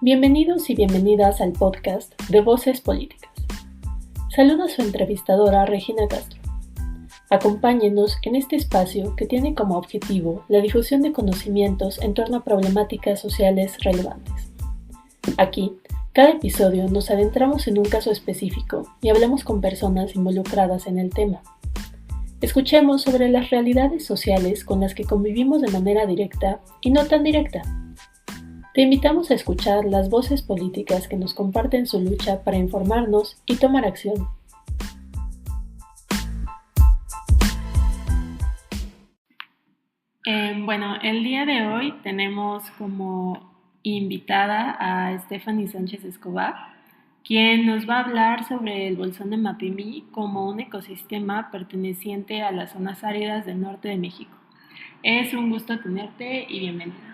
Bienvenidos y bienvenidas al podcast de Voces Políticas. Saluda a su entrevistadora Regina Castro. Acompáñenos en este espacio que tiene como objetivo la difusión de conocimientos en torno a problemáticas sociales relevantes. Aquí, cada episodio nos adentramos en un caso específico y hablamos con personas involucradas en el tema. Escuchemos sobre las realidades sociales con las que convivimos de manera directa y no tan directa. Te invitamos a escuchar las voces políticas que nos comparten su lucha para informarnos y tomar acción. El día de hoy tenemos como invitada a Stephanie Sánchez Escobar, quien nos va a hablar sobre el bolsón de Mapimí como un ecosistema perteneciente a las zonas áridas del norte de México. Es un gusto tenerte y bienvenida.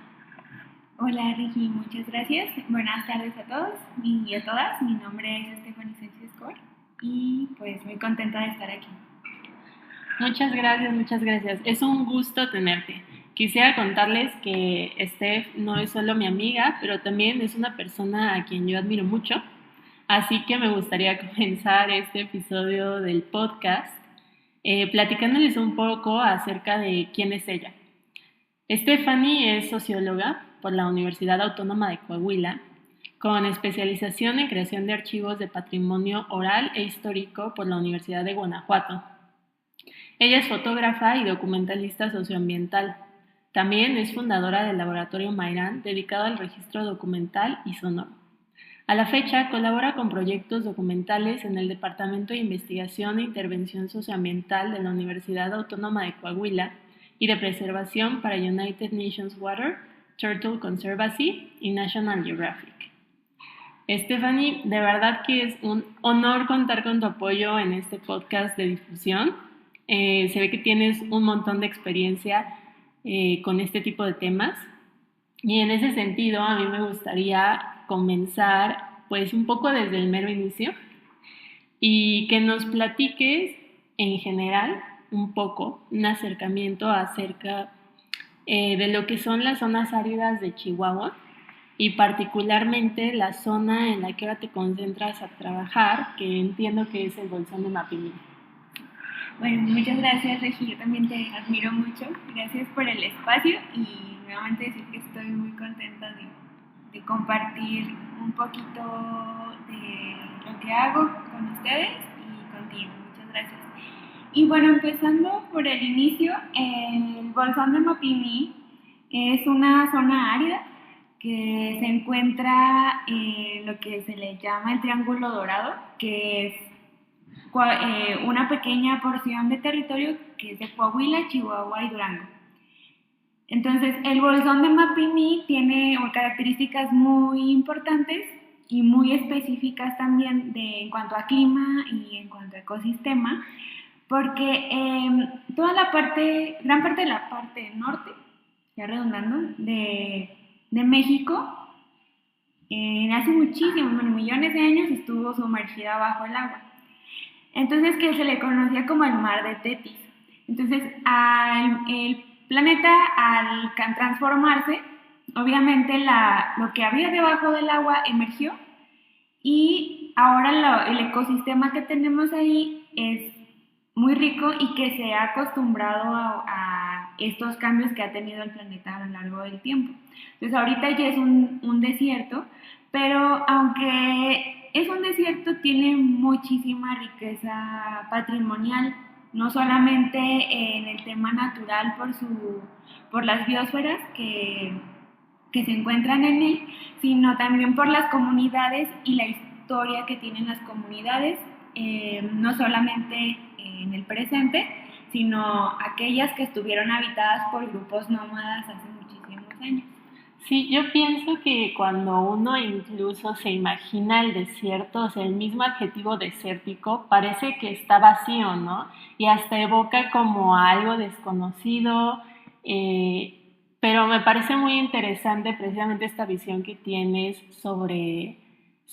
Hola Regi, muchas gracias. Buenas tardes a todos y a todas. Mi nombre es Stephanie Sánchez Escobar y pues muy contenta de estar aquí. Muchas gracias. Es un gusto tenerte. Quisiera contarles que Steph no es solo mi amiga, pero también es una persona a quien yo admiro mucho. Así que me gustaría comenzar este episodio del podcast platicándoles un poco acerca de quién es ella. Stephanie es socióloga por la Universidad Autónoma de Coahuila, con especialización en creación de archivos de patrimonio oral e histórico por la Universidad de Guanajuato. Ella es fotógrafa y documentalista socioambiental. También es fundadora del Laboratorio Mairán, dedicado al registro documental y sonoro. A la fecha, colabora con proyectos documentales en el Departamento de Investigación e Intervención Socioambiental de la Universidad Autónoma de Coahuila y de Preservación para United Nations Water, Turtle Conservancy y National Geographic. Stephanie, de verdad que es un honor contar con tu apoyo en este podcast de difusión. Se ve que tienes un montón de experiencia con este tipo de temas y en ese sentido a mí me gustaría comenzar pues un poco desde el mero inicio y que nos platiques en general un poco un acercamiento acerca de lo que son las zonas áridas de Chihuahua y particularmente la zona en la que ahora te concentras a trabajar, que entiendo que es el bolsón de Mapimí. Bueno, muchas gracias Regi, yo también te admiro mucho, gracias por el espacio y nuevamente decir que estoy muy contenta de compartir un poquito de lo que hago con ustedes y contigo, muchas gracias. Y bueno, empezando por el inicio, el bolsón de Mapimí es una zona árida que se encuentra en lo que se le llama el Triángulo Dorado, que es una pequeña porción de territorio que es de Coahuila, Chihuahua y Durango. Entonces, el bolsón de Mapimí tiene características muy importantes y muy específicas también en cuanto a clima y en cuanto a ecosistema, porque gran parte de la parte norte, ya redundando, de México, hace muchísimos, millones de años estuvo sumergida bajo el agua. Entonces, que se le conocía como el mar de Tetis. Entonces, el planeta, al transformarse, obviamente lo que había debajo del agua emergió y ahora el ecosistema que tenemos ahí es muy rico y que se ha acostumbrado a estos cambios que ha tenido el planeta a lo largo del tiempo. Entonces ahorita ya es un desierto, pero aunque es un desierto tiene muchísima riqueza patrimonial, no solamente en el tema natural por las biosferas que se encuentran en él, sino también por las comunidades y la historia que tienen las comunidades, no solamente en el presente, sino aquellas que estuvieron habitadas por grupos nómadas hace muchísimos años. Sí, yo pienso que cuando uno incluso se imagina el desierto, o sea, el mismo adjetivo desértico, parece que está vacío, ¿no? Y hasta evoca como algo desconocido, pero me parece muy interesante precisamente esta visión que tienes sobre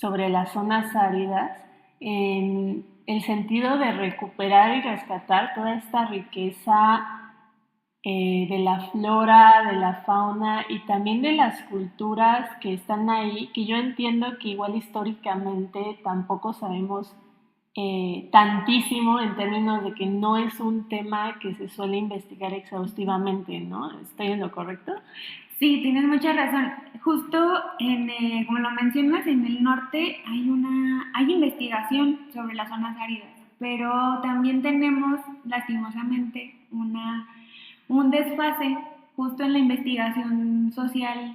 las zonas áridas, en el sentido de recuperar y rescatar toda esta riqueza de la flora, de la fauna y también de las culturas que están ahí, que yo entiendo que igual históricamente tampoco sabemos tantísimo en términos de que no es un tema que se suele investigar exhaustivamente, ¿no? ¿Estoy en lo correcto? Sí, tienes mucha razón. Justo como lo mencionas, en el norte hay investigación sobre las zonas áridas, pero también tenemos lastimosamente un desfase justo en la investigación social,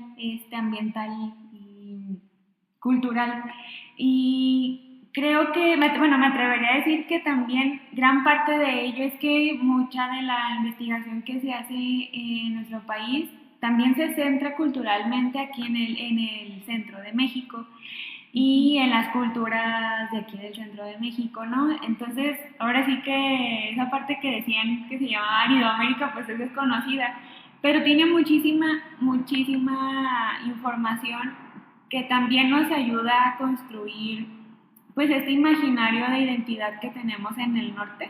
ambiental y cultural. Y creo que, bueno, me atrevería a decir que también gran parte de ello es que mucha de la investigación que se hace en nuestro país también se centra culturalmente aquí en el centro de México y en las culturas de aquí del centro de México, ¿no? Entonces, ahora sí que esa parte que decían que se llamaba Aridoamérica, pues es desconocida, pero tiene muchísima información que también nos ayuda a construir, pues, este imaginario de identidad que tenemos en el norte.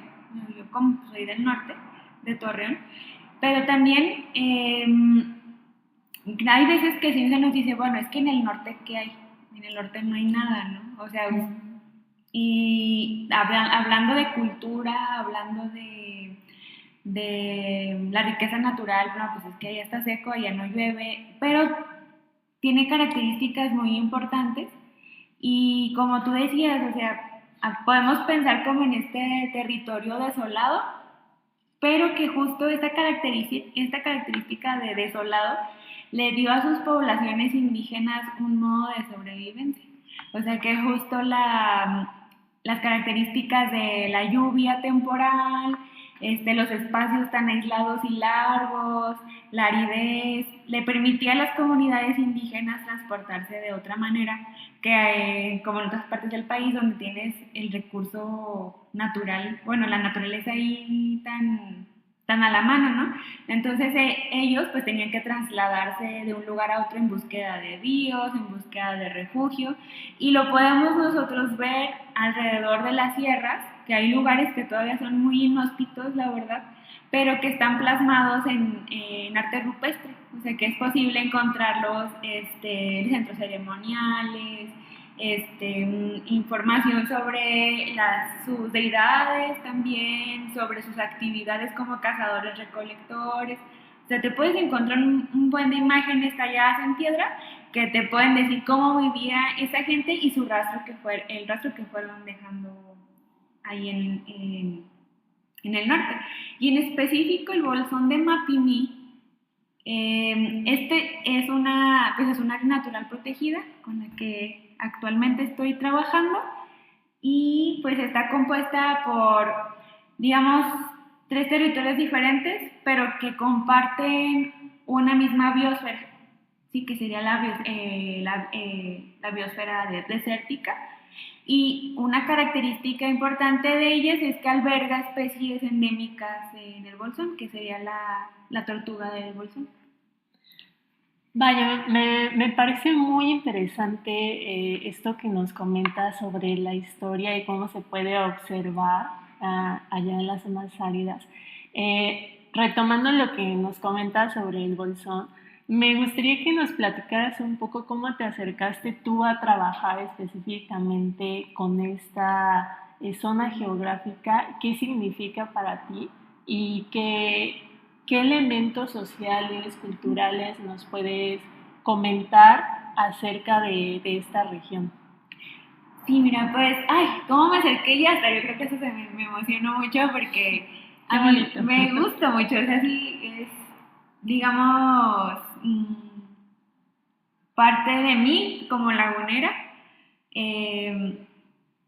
Yo como soy del norte, de Torreón, pero también hay veces que sí se nos dice, bueno, es que en el norte, ¿qué hay? En el norte no hay nada, ¿no? O sea, y hablando de cultura, hablando de la riqueza natural, no, pues es que allá está seco, allá no llueve, pero tiene características muy importantes y como tú decías, o sea, podemos pensar como en este territorio desolado, pero que justo esta característica de desolado le dio a sus poblaciones indígenas un modo de sobrevivencia. O sea que justo las características de la lluvia temporal, los espacios tan aislados y largos, la aridez, le permitía a las comunidades indígenas transportarse de otra manera que como en otras partes del país donde tienes el recurso natural, bueno, la naturaleza ahí tan a la mano, ¿no? Entonces ellos pues tenían que trasladarse de un lugar a otro en búsqueda de ríos, en búsqueda de refugio, y lo podemos nosotros ver alrededor de las sierras, que hay lugares que todavía son muy inhóspitos, la verdad, pero que están plasmados en arte rupestre, o sea que es posible encontrarlos en centros ceremoniales, información sobre sus deidades también, sobre sus actividades como cazadores recolectores. O sea, te puedes encontrar un buen de imágenes talladas en piedra que te pueden decir cómo vivía esa gente y el rastro que fueron dejando ahí en el norte. Y en específico el bolsón de Mapimí, es una área natural protegida con la que actualmente estoy trabajando y pues está compuesta por, digamos, 3 territorios diferentes, pero que comparten una misma biosfera, sí, que sería la biosfera desértica. Y una característica importante de ellas es que alberga especies endémicas en el bolsón, que sería la tortuga del bolsón. Vaya, me parece muy interesante esto que nos comentas sobre la historia y cómo se puede observar allá en las zonas áridas. Retomando lo que nos comentas sobre el bolsón, me gustaría que nos platicaras un poco cómo te acercaste tú a trabajar específicamente con esta zona geográfica, qué significa para ti y qué elementos sociales, culturales nos puedes comentar acerca de esta región. Sí, mira, pues, ay, cómo me acerqué y hasta yo creo que eso me emocionó mucho porque a mí me gusta mucho, es así, es, digamos, parte de mí como lagunera.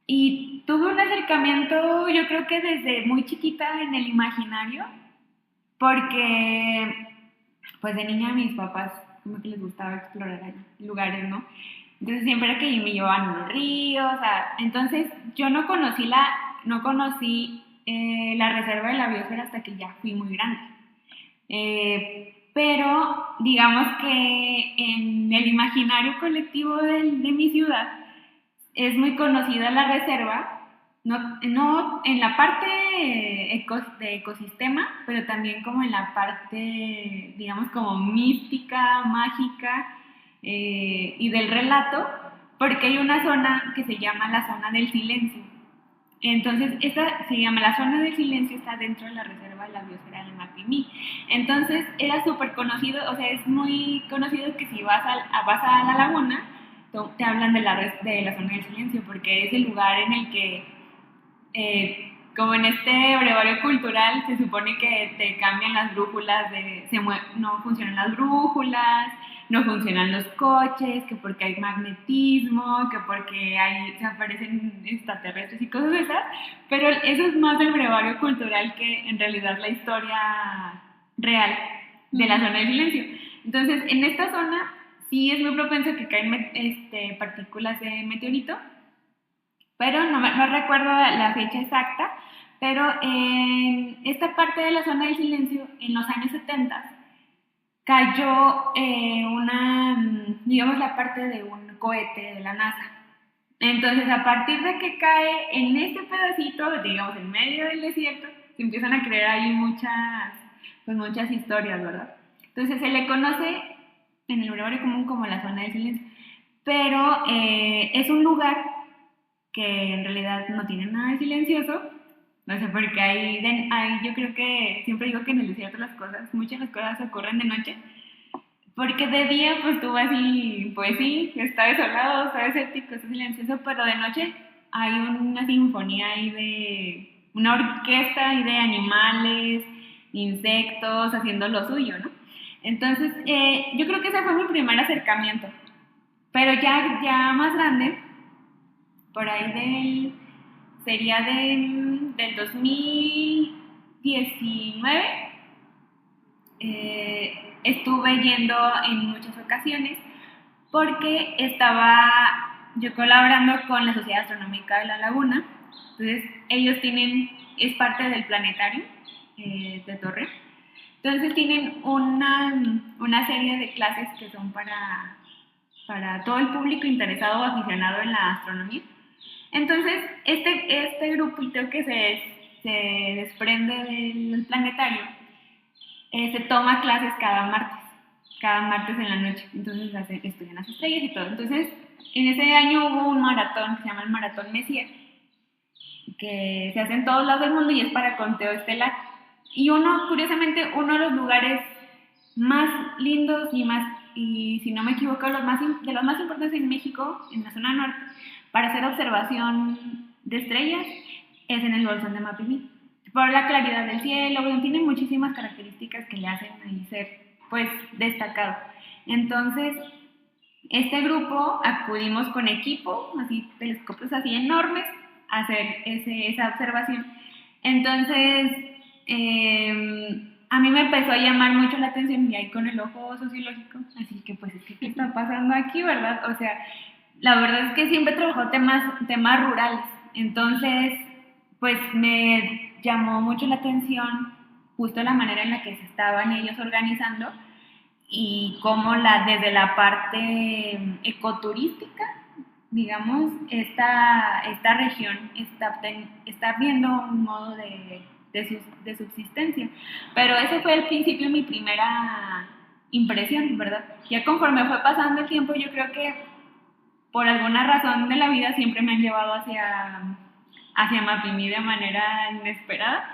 Y tuve un acercamiento, yo creo que desde muy chiquita en el imaginario, porque pues de niña a mis papás como que les gustaba explorar lugares, ¿no? Entonces siempre que me llevaban a los ríos, entonces yo no conocí la reserva de la biosfera hasta que ya fui muy grande. Pero digamos que en el imaginario colectivo de mi ciudad es muy conocida la reserva no en la parte de ecosistema, pero también como en la parte, digamos, como mística, mágica y del relato, porque hay una zona que se llama la zona del silencio. Entonces, esta se llama la zona del silencio, está dentro de la reserva de la biosfera del Mapimí. Entonces, era súper conocido, o sea, es muy conocido que si vas a la laguna, te hablan de la zona del silencio, porque es el lugar en el que como en este brevario cultural se supone que te cambian las brújulas, no funcionan las brújulas, no funcionan los coches, que porque hay magnetismo, que porque se aparecen extraterrestres y cosas de esas, pero eso es más del brevario cultural que en realidad la historia real de la zona de silencio. Entonces, en esta zona sí es muy propenso que caen partículas de meteorito, pero no recuerdo la fecha exacta, pero en esta parte de la zona del silencio, en los años 70, cayó digamos, la parte de un cohete de la NASA. Entonces, a partir de que cae en este pedacito, digamos, en medio del desierto, se empiezan a crear ahí muchas historias, ¿verdad? Entonces, se le conoce en el brevario común como la zona del silencio, pero es un lugar que en realidad no tiene nada de silencioso, no sé, porque yo creo que, siempre digo que en el desierto muchas las cosas ocurren de noche, porque de día pues tú vas y pues sí, está desolado, está desértico, está silencioso, pero de noche hay una sinfonía ahí una orquesta ahí de animales, insectos, haciendo lo suyo, ¿no? Entonces, yo creo que ese fue mi primer acercamiento, pero ya más grande, por ahí sería del 2019, estuve yendo en muchas ocasiones porque estaba yo colaborando con la Sociedad Astronómica de La Laguna. Entonces ellos es parte del planetario de Torre. Entonces tienen una serie de clases que son para todo el público interesado o aficionado en la astronomía. Entonces, este grupito que se desprende del planetario se toma clases cada martes en la noche. Entonces estudian las estrellas y todo. Entonces, en ese año hubo un maratón que se llama el Maratón Messier, que se hace en todos lados del mundo y es para conteo estelar. Y curiosamente, uno de los lugares más lindos y si no me equivoco, de los más importantes en México, en la zona norte, para hacer observación de estrellas, es en el Bolsón de Mapimí. Por la claridad del cielo, bueno, tiene muchísimas características que le hacen ahí ser, pues, destacado. Entonces, este grupo acudimos con equipo, así, telescopios así enormes, a hacer esa observación. Entonces, a mí me empezó a llamar mucho la atención y ahí con el ojo sociológico, así que pues es que ¿qué está pasando aquí, verdad? O sea, la verdad es que siempre trabajó temas rurales, entonces pues me llamó mucho la atención justo la manera en la que se estaban ellos organizando y cómo desde la parte ecoturística, digamos, esta región está viendo un modo de subsistencia. Pero ese fue al principio mi primera impresión, ¿verdad? Ya conforme fue pasando el tiempo, yo creo que por alguna razón de la vida siempre me han llevado hacia Mapimí de manera inesperada,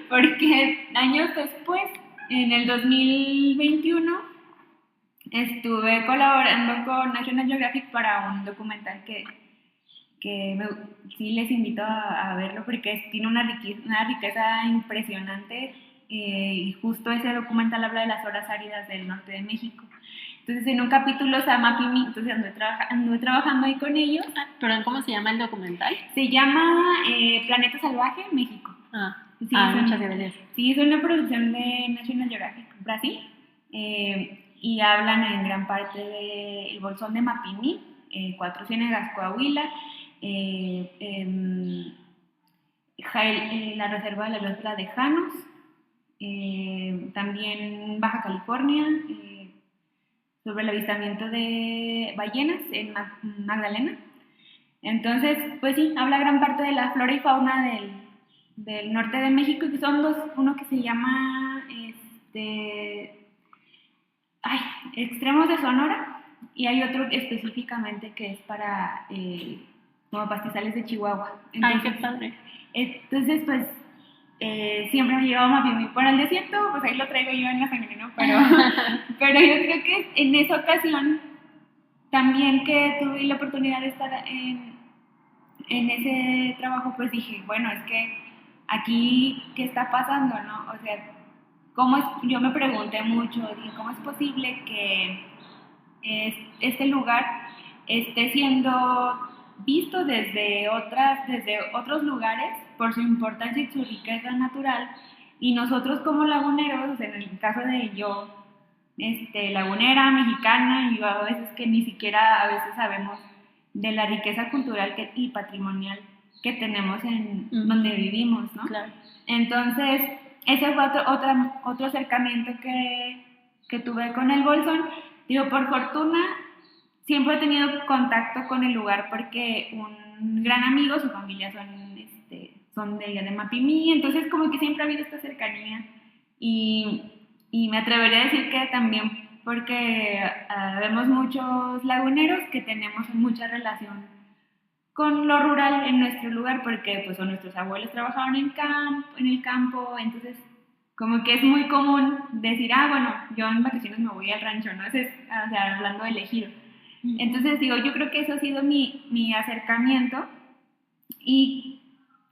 porque años después, en el 2021, estuve colaborando con National Geographic para un documental que sí les invito a verlo porque tiene una riqueza impresionante y justo ese documental habla de las horas áridas del norte de México. Entonces en un capítulo se llama Mapimí, entonces anduve trabajando ahí con ellos. ¿Pero cómo se llama el documental? Se llama Planeta Salvaje, México. Sí, muchas gracias. Sí, es una producción de National Geographic Brasil y hablan en gran parte del Bolsón de Mapimí, Cuatro Ciénegas, Coahuila, la reserva de la biosfera de Janos, también Baja California, sobre el avistamiento de ballenas en Magdalena. Entonces, pues sí, habla gran parte de la flora y fauna del norte de México, y son dos, uno que se llama ay, extremos de Sonora, y hay otro específicamente que es para como pastizales de Chihuahua. Ay, qué padre. Entonces, pues siempre me llevaba Mapimí por el desierto, pues ahí lo traigo yo en la sangre, ¿no? Pero yo creo que en esa ocasión, también que tuve la oportunidad de estar en ese trabajo, pues dije, bueno, es que aquí, ¿qué está pasando, no? O sea, yo me pregunté mucho, dije, ¿cómo es posible que este lugar esté siendo visto desde otros lugares por su importancia y su riqueza natural, y nosotros como laguneros, o sea, en el caso de yo, lagunera mexicana, y a veces que ni siquiera a veces sabemos de la riqueza cultural y patrimonial que tenemos en donde vivimos, ¿no? Claro. Entonces, ese fue otro acercamiento que tuve con el Bolsón. Digo, por fortuna, siempre he tenido contacto con el lugar porque un gran amigo, su familia son de allá de Mapimí, entonces como que siempre ha habido esta cercanía, y me atrevería a decir que también porque vemos muchos laguneros que tenemos mucha relación con lo rural en nuestro lugar, porque pues nuestros abuelos trabajaban en el campo, entonces como que es muy común decir, bueno, yo en vacaciones me voy al rancho, ¿no? O sea, hablando del ejido. Entonces digo, yo creo que eso ha sido mi acercamiento, y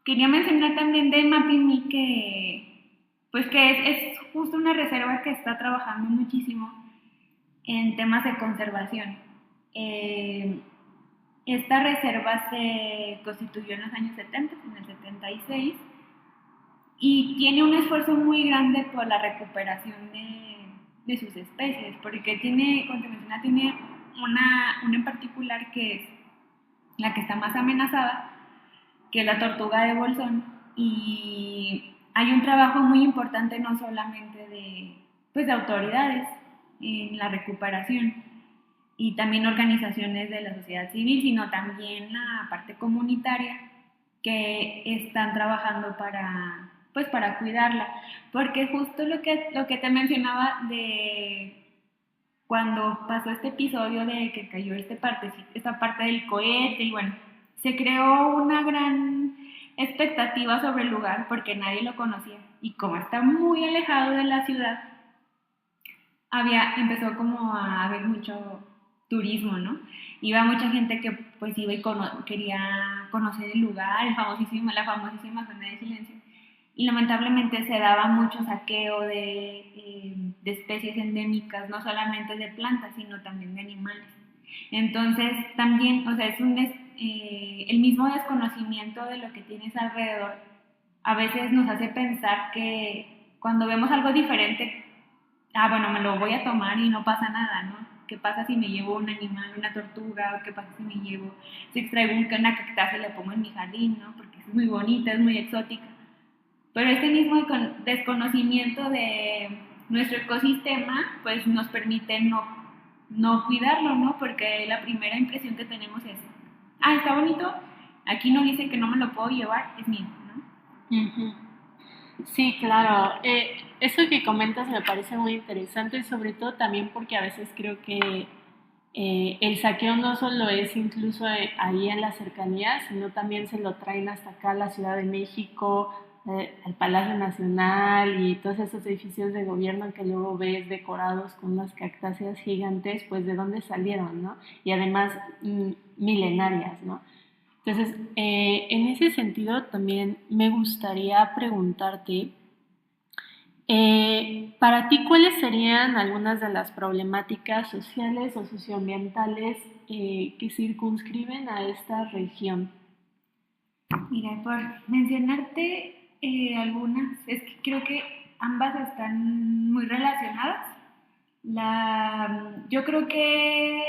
quería mencionar también de Mapimí pues que es justo una reserva que está trabajando muchísimo en temas de conservación. Esta reserva se constituyó en los años 70, en el 76, y tiene un esfuerzo muy grande por la recuperación de sus especies, porque como te mencionaba, tiene una en particular que es la que está más amenazada, que es la tortuga de Bolsón, y hay un trabajo muy importante no solamente de autoridades en la recuperación, y también organizaciones de la sociedad civil, sino también la parte comunitaria que están trabajando para cuidarla, porque justo lo que te mencionaba de cuando pasó este episodio de que cayó esta parte del cohete, y bueno, se creó una gran expectativa sobre el lugar porque nadie lo conocía, y como está muy alejado de la ciudad, empezó como a haber mucho turismo, ¿no? Iba mucha gente que pues iba y quería conocer el lugar, la famosísima zona de silencio, y lamentablemente se daba mucho saqueo de especies endémicas, no solamente de plantas, sino también de animales. Entonces también, o sea, el mismo desconocimiento de lo que tienes alrededor a veces nos hace pensar que cuando vemos algo diferente, bueno, me lo voy a tomar y no pasa nada, ¿no? ¿Qué pasa si me llevo un animal, una tortuga? ¿Qué pasa si extraigo una cactácea y la pongo en mi jardín, ¿no? Porque es muy bonita, es muy exótica. Pero este mismo desconocimiento de nuestro ecosistema, pues nos permite no cuidarlo, ¿no? Porque la primera impresión que tenemos es, está bonito, aquí no dice que no me lo puedo llevar, es mío, ¿no? Uh-huh. Sí, claro. Eso que comentas me parece muy interesante, sobre todo también porque a veces creo que el saqueo no solo es incluso ahí en la cercanía, sino también se lo traen hasta acá a la Ciudad de México, al Palacio Nacional y todos esos edificios de gobierno que luego ves decorados con unas cactáceas gigantes, pues de dónde salieron, ¿no? Y además milenarias, ¿no? Entonces, en ese sentido también me gustaría preguntarte, para ti, ¿cuáles serían algunas de las problemáticas sociales o socioambientales que circunscriben a esta región? Mira, por mencionarte algunas, es que creo que ambas están muy relacionadas. Yo creo que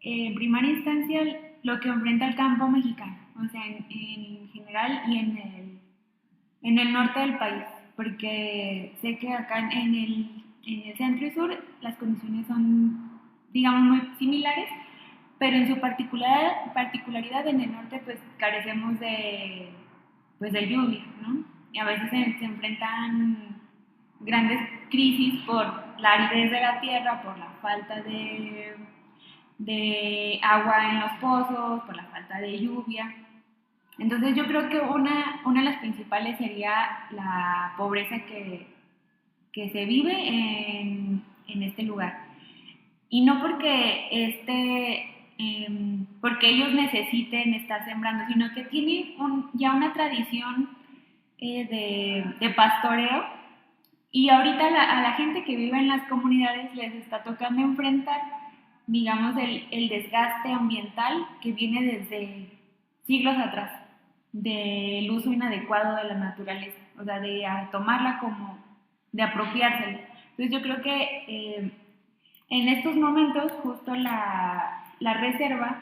en primera instancia lo que enfrenta el campo mexicano, o sea, en general y en el norte del país, porque sé que acá en el centro y sur las condiciones son, digamos, muy similares, pero en su particularidad en el norte pues carecemos de lluvia, ¿no? Y a veces se enfrentan grandes crisis por la aridez de la tierra, por la falta de agua en los pozos, por la falta de lluvia. Entonces yo creo que una de las principales sería la pobreza que se vive en este lugar. Y no porque ellos necesiten estar sembrando, sino que tienen ya una tradición de pastoreo, y ahorita a la gente que vive en las comunidades les está tocando enfrentar, digamos, el desgaste ambiental que viene desde siglos atrás, del uso inadecuado de la naturaleza, o sea, de tomarla como, de apropiársela. Entonces yo creo que en estos momentos justo la reserva,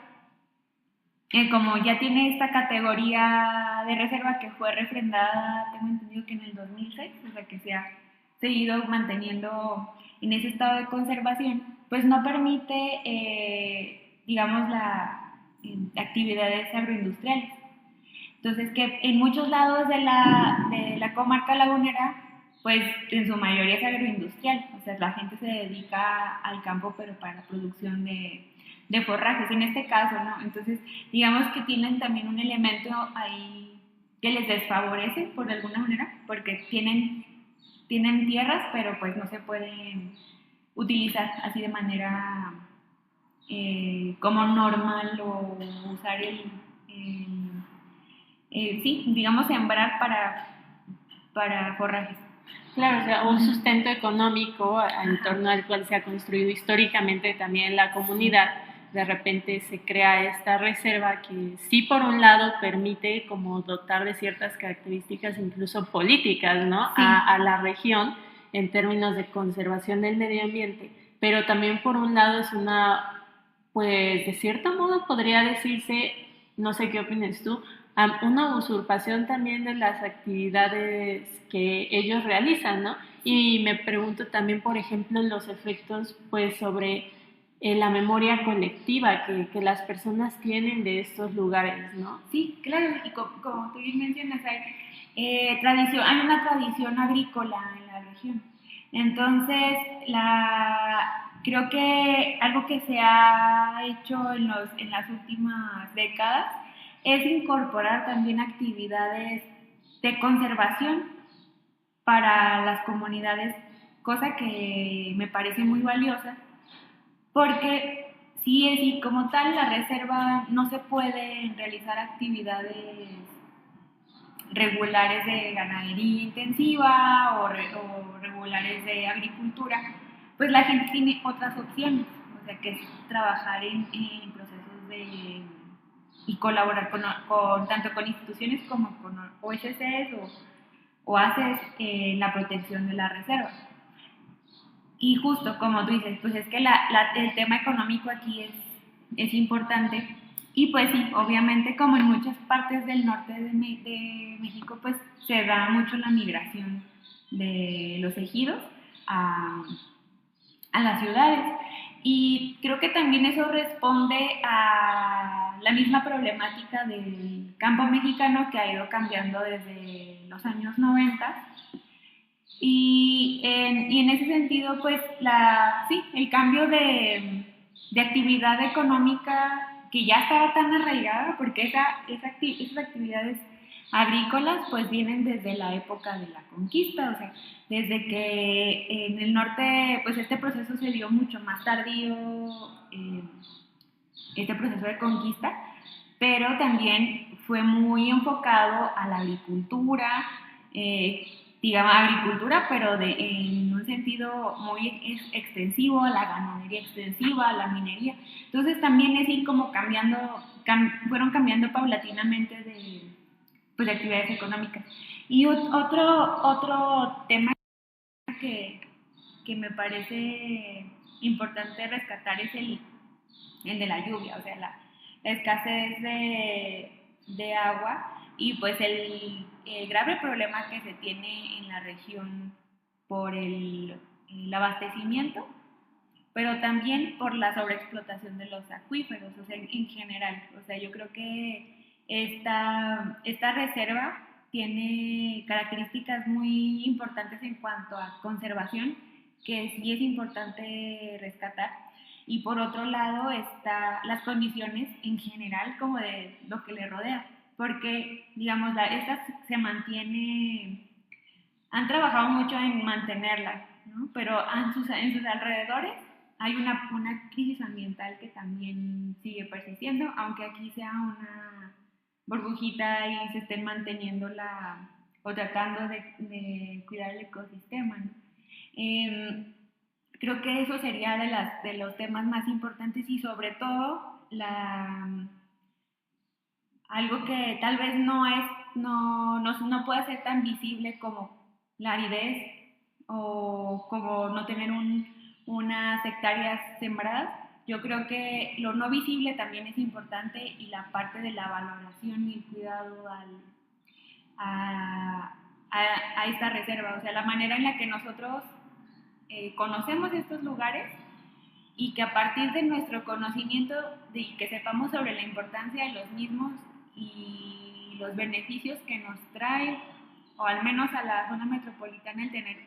como ya tiene esta categoría de reserva que fue refrendada, tengo entendido que en el 2006, o sea que se ha seguido manteniendo en ese estado de conservación, pues no permite, digamos, actividades agroindustriales. Entonces, que en muchos lados de la comarca lagunera, pues en su mayoría es agroindustrial, o sea, la gente se dedica al campo, pero para la producción de forrajes, en este caso, ¿no? Entonces, digamos que tienen también un elemento ahí que les desfavorece, por alguna manera, porque tienen tierras, pero pues no se pueden utilizar así de manera como normal, o usar sí, digamos, sembrar para forrajes. Claro, o sea, un sustento económico en torno al cual se ha construido históricamente también la comunidad. De repente se crea esta reserva que sí, por un lado, permite como dotar de ciertas características incluso políticas, ¿no? Sí. A la región en términos de conservación del medio ambiente, pero también por un lado es pues de cierto modo podría decirse, no sé qué opinas tú, una usurpación también de las actividades que ellos realizan, ¿no? Y me pregunto también, por ejemplo, los efectos pues sobre la memoria colectiva que las personas tienen de estos lugares, ¿no? Sí, claro, y como tú bien mencionas, hay una tradición agrícola en la región. Entonces, creo que algo que se ha hecho en las últimas décadas es incorporar también actividades de conservación para las comunidades, cosa que me parece muy valiosa, porque sí, como tal, la reserva no se pueden realizar actividades regulares de ganadería intensiva o regulares de agricultura, pues la gente tiene otras opciones, o sea, que es trabajar en procesos y colaborar tanto con instituciones como con OSCs o ACES en la protección de la reserva. Y justo como tú dices, pues es que el tema económico aquí es importante. Y pues sí, obviamente como en muchas partes del norte de México, pues se da mucho la migración de los ejidos a las ciudades. Y creo que también eso responde a la misma problemática del campo mexicano, que ha ido cambiando desde los años 90. Y en ese sentido, pues sí, el cambio de actividad económica que ya estaba tan arraigada, porque esas actividades agrícolas pues vienen desde la época de la conquista, o sea, desde que en el norte pues este proceso se dio mucho más tardío, este proceso de conquista, pero también fue muy enfocado a la agricultura, digamos agricultura, pero en un sentido muy extensivo, la ganadería extensiva, la minería. Entonces también es ir como fueron cambiando paulatinamente de actividades económicas. Y otro tema que me parece importante rescatar es el de la lluvia, o sea, la escasez de agua, y pues el grave problema que se tiene en la región por el abastecimiento pero también por la sobreexplotación de los acuíferos, o sea, en general. O sea, yo creo que esta reserva tiene características muy importantes en cuanto a conservación, que sí es importante rescatar. Y por otro lado está las condiciones en general como de lo que le rodea, porque digamos, esta se mantiene, han trabajado mucho en mantenerla, ¿no? Pero en sus alrededores hay una crisis ambiental que también sigue persistiendo, aunque aquí sea una burbujita y se estén manteniendo o tratando de cuidar el ecosistema, ¿no? Creo que eso sería de los temas más importantes y sobre todo algo que tal vez no puede ser tan visible como la aridez o como no tener unas hectáreas sembradas. Yo creo que lo no visible también es importante y la parte de la valoración y el cuidado a, a esta reserva, o sea, la manera en la que nosotros conocemos estos lugares y que a partir de nuestro conocimiento y que sepamos sobre la importancia de los mismos y los beneficios que nos trae, o al menos a la zona metropolitana, el tener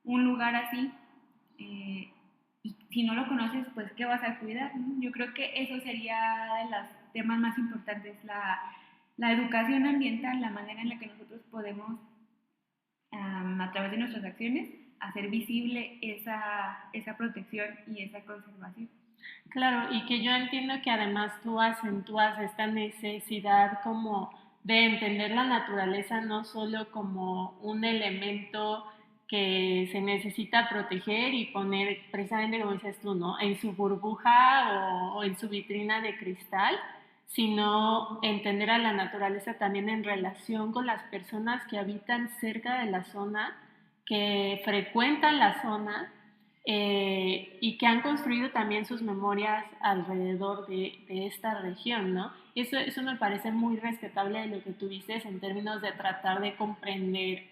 un lugar así, y si no lo conoces, pues ¿qué vas a cuidar? ¿No? Yo creo que eso sería de los temas más importantes, la educación ambiental, la manera en la que nosotros podemos, a través de nuestras acciones, hacer visible esa protección y esa conservación. Claro, y que yo entiendo que además tú acentúas esta necesidad como de entender la naturaleza no solo como un elemento que se necesita proteger y poner precisamente como dices tú, ¿no? En su burbuja o en su vitrina de cristal, sino entender a la naturaleza también en relación con las personas que habitan cerca de la zona, que frecuentan la zona y que han construido también sus memorias alrededor de esta región, ¿no? Eso me parece muy respetable de lo que tú dices en términos de tratar de comprender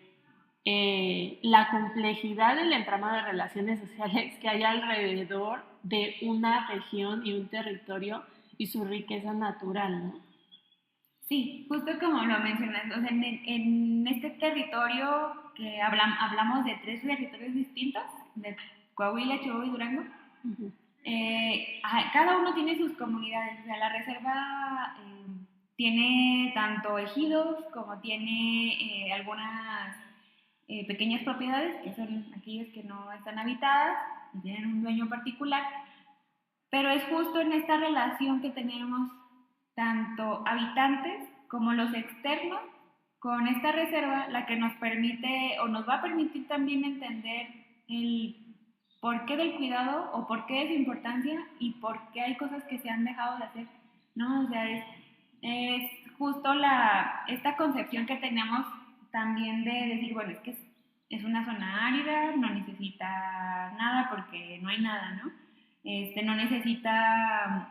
la complejidad del entramado de relaciones sociales que hay alrededor de una región y un territorio y su riqueza natural, ¿no? Sí, justo como lo mencionas, o sea, en este territorio que hablamos de tres territorios distintos, de Coahuila, Chihuahua y Durango, uh-huh. Cada uno tiene sus comunidades, o sea, la reserva tiene tanto ejidos como tiene algunas pequeñas propiedades, que son aquellas que no están habitadas y tienen un dueño particular, pero es justo en esta relación que tenemos tanto habitantes como los externos con esta reserva la que nos permite o nos va a permitir también entender el por qué del cuidado o por qué de su importancia y por qué hay cosas que se han dejado de hacer, ¿no? O sea, es justo esta concepción que tenemos también de decir, bueno, es que es una zona árida, no necesita nada porque no hay nada, ¿no? No necesita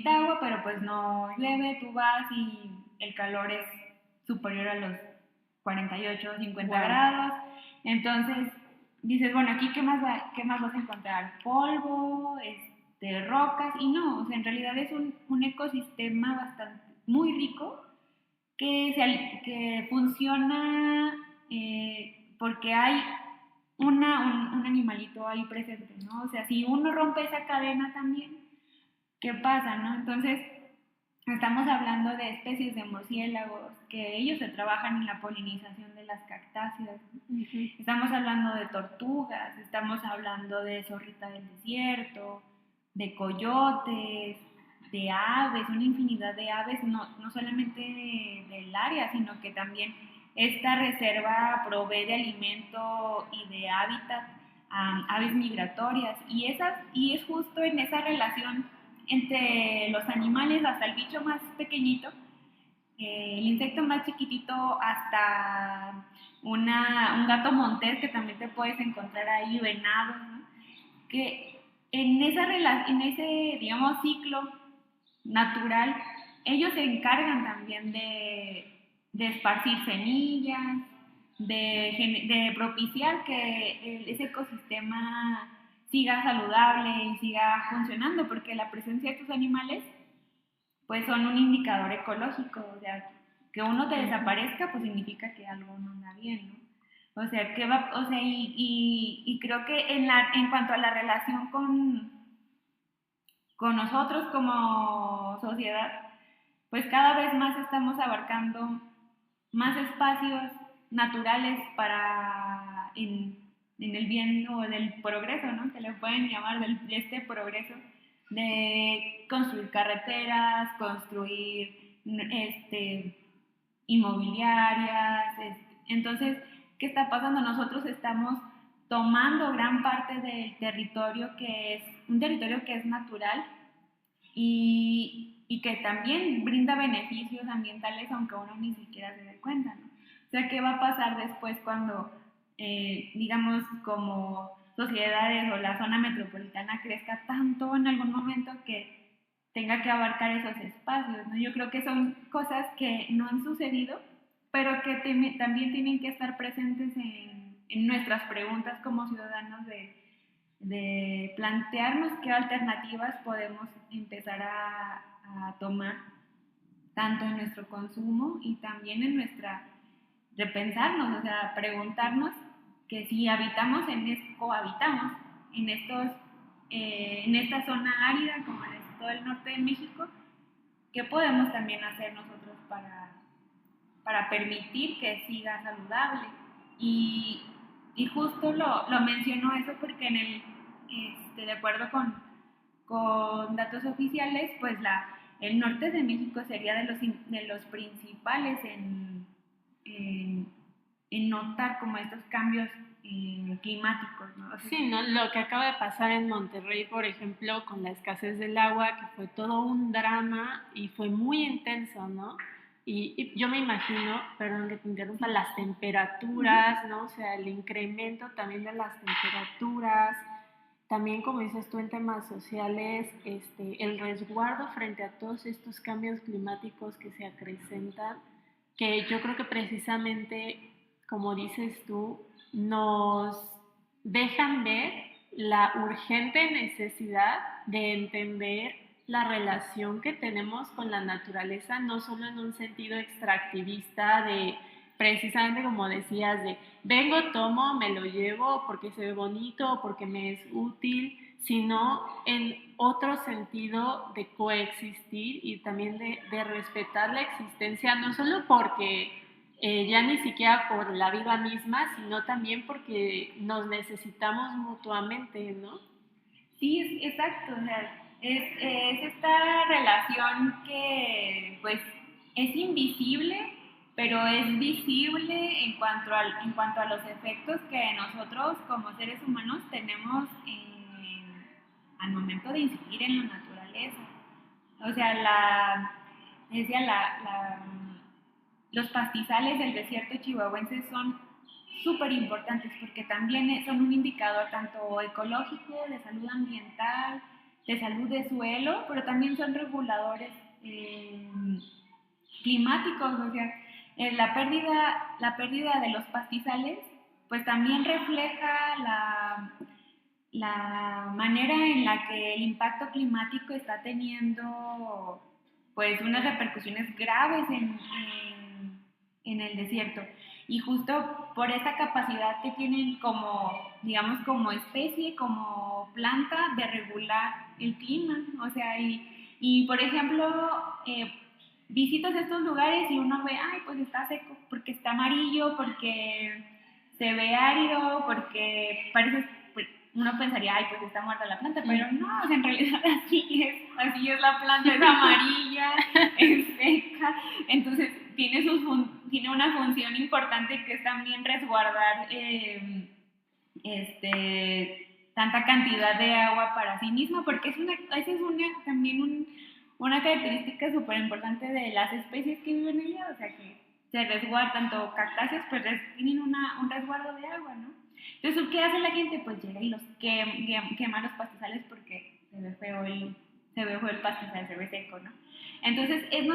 agua, pero pues no llueve, tú vas y el calor es superior a los 48, 50 wow. grados. Entonces dices, bueno, aquí ¿qué más vas a encontrar? Polvo, rocas, y no, o sea, en realidad es un ecosistema bastante, muy rico, que funciona porque hay un animalito ahí presente, ¿no? O sea, si uno rompe esa cadena también, ¿qué pasa, no? Entonces, estamos hablando de especies de murciélagos, que ellos se trabajan en la polinización de las cactáceas. Uh-huh. Estamos hablando de tortugas, estamos hablando de zorrita del desierto, de coyotes, de aves, una infinidad de aves, no solamente del área, sino que también esta reserva provee de alimento y de hábitat a aves migratorias, y es justo en esa relación entre los animales, hasta el bicho más pequeñito, el insecto más chiquitito, hasta un gato montés que también te puedes encontrar ahí, venado, ¿no? Que en ese, digamos, ciclo natural, ellos se encargan también de esparcir semillas, de propiciar que ese ecosistema siga saludable y siga funcionando, porque la presencia de estos animales pues son un indicador ecológico, o sea, que uno te desaparezca pues significa que algo no anda bien, ¿no? O sea, y creo que en cuanto a la relación con nosotros como sociedad, pues cada vez más estamos abarcando más espacios naturales para en el bien o del progreso, ¿no? Que le pueden llamar de este progreso de construir carreteras, construir inmobiliarias. Entonces, ¿qué está pasando? Nosotros estamos tomando gran parte del territorio que es un territorio que es natural y que también brinda beneficios ambientales aunque uno ni siquiera se dé cuenta, ¿no? O sea, ¿qué va a pasar después cuando, digamos, como sociedades o la zona metropolitana crezca tanto en algún momento que tenga que abarcar esos espacios, ¿no? Yo creo que son cosas que no han sucedido, pero que también tienen que estar presentes en nuestras preguntas como ciudadanos de plantearnos qué alternativas podemos empezar a tomar, tanto en nuestro consumo y también en nuestra, repensarnos, o sea, preguntarnos que si habitamos cohabitamos en en esta zona árida como en todo el norte de México, ¿qué podemos también hacer nosotros para permitir que siga saludable? Y, y justo lo menciono eso porque de acuerdo con datos oficiales, pues el norte de México sería de los principales en, en notar como estos cambios climáticos, ¿no? O sea, Sí, ¿no? Lo que acaba de pasar en Monterrey, por ejemplo, con la escasez del agua, que fue todo un drama y fue muy intenso, ¿no? Y yo me imagino, perdón que te interrumpa, las temperaturas, ¿no? O sea, el incremento también de las temperaturas, también como dices tú en temas sociales, el resguardo frente a todos estos cambios climáticos que se acrecentan, que yo creo que precisamente, como dices tú, nos dejan ver la urgente necesidad de entender la relación que tenemos con la naturaleza, no solo en un sentido extractivista de precisamente como decías, de vengo, tomo, me lo llevo porque se ve bonito, porque me es útil, sino en otro sentido de coexistir y también de respetar la existencia, no solo porque ya ni siquiera por la vida misma, sino también porque nos necesitamos mutuamente, ¿no? sí, exacto, o sea, es esta relación que pues es invisible, pero es visible en cuanto a los efectos que nosotros como seres humanos tenemos al momento de incidir en la naturaleza. O sea, decía, los pastizales del desierto chihuahuense son súper importantes porque también son un indicador tanto ecológico, de salud ambiental, de salud de suelo, pero también son reguladores climáticos. O sea, la pérdida de los pastizales pues también refleja la manera en la que el impacto climático está teniendo pues unas repercusiones graves en el desierto. Y justo por esta capacidad que tienen como, digamos, como especie, como planta, de regular el clima. O sea, y por ejemplo, visitas estos lugares y uno ve, ay, pues está seco, porque está amarillo, porque se ve árido, porque parece, pues, uno pensaría, ay, pues está muerta la planta, pero no, o sea, en realidad así es la planta, es amarilla, es seca, entonces tiene una función importante que es también resguardar tanta cantidad de agua para sí misma, porque esa es también una característica súper importante de las especies que viven allá, o sea que se resguardan, tanto cactáceas pues tienen un resguardo de agua, ¿no? Entonces, ¿qué hace la gente? Pues llega y los quema los pastizales porque se ve feo el pastizal, se ve seco, ¿no? Entonces, es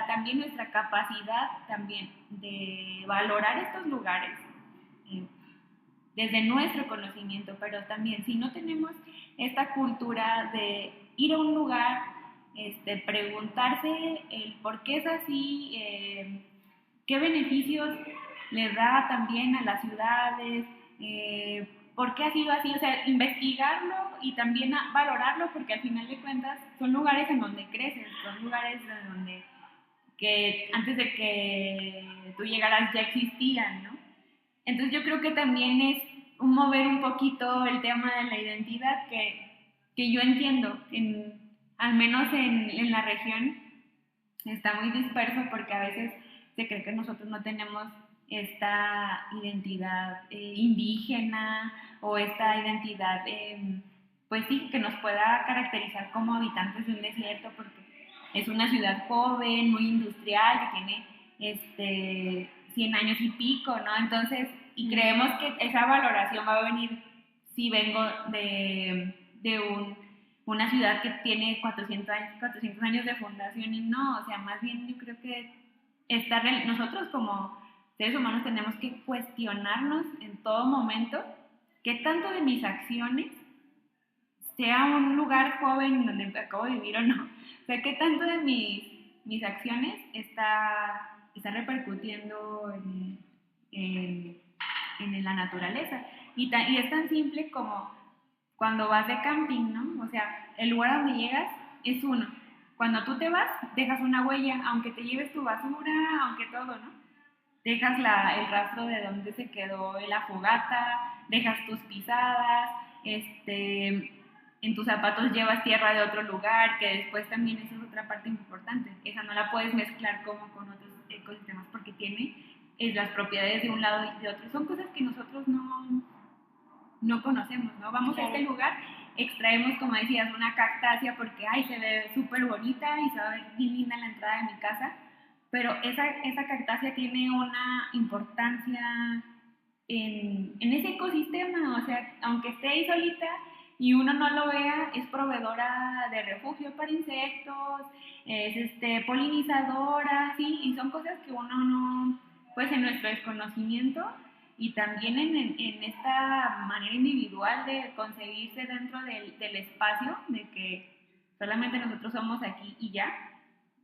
también nuestra capacidad también de valorar estos lugares, desde nuestro conocimiento, pero también si no tenemos esta cultura de ir a un lugar, preguntarse el por qué es así, qué beneficios le da también a las ciudades, por qué ha sido así, o sea, investigarlo y también valorarlo, porque al final de cuentas son lugares en donde creces, son lugares en donde que antes de que tú llegaras ya existían, ¿no? Entonces yo creo que también es mover un poquito el tema de la identidad que yo entiendo, al menos en la región está muy disperso porque a veces se cree que nosotros no tenemos esta identidad indígena o esta identidad, pues sí, que nos pueda caracterizar como habitantes de un desierto, porque es una ciudad joven, muy industrial, que tiene 100 años y pico, ¿no? Entonces, y creemos que esa valoración va a venir si vengo de una ciudad que tiene 400 años de fundación y no, o sea, más bien yo creo que nosotros como seres humanos tenemos que cuestionarnos en todo momento qué tanto de mis acciones, sea un lugar joven donde acabo de vivir o no, o sea, qué tanto de mis acciones está repercutiendo en la naturaleza. Y es tan simple como cuando vas de camping, ¿no? O sea, el lugar donde llegas es uno. Cuando tú te vas, dejas una huella, aunque te lleves tu basura, aunque todo, ¿no? Dejas el rastro de dónde se quedó la fogata, dejas tus pisadas, en tus zapatos llevas tierra de otro lugar, que después también esa es otra parte importante. Esa no la puedes mezclar como con otros ecosistemas porque tiene las propiedades de un lado y de otro. Son cosas que nosotros no conocemos, ¿no? Vamos a este lugar, extraemos, como decías, una cactácea porque, ay, se ve súper bonita y se va a ver bien linda en la entrada de mi casa, pero esa cactácea tiene una importancia en ese ecosistema, o sea, aunque esté ahí solita y uno no lo vea, es proveedora de refugio para insectos, es polinizadora, sí, y son cosas que uno no, pues en nuestro desconocimiento y también en esta manera individual de concebirse dentro del espacio, de que solamente nosotros somos aquí y ya,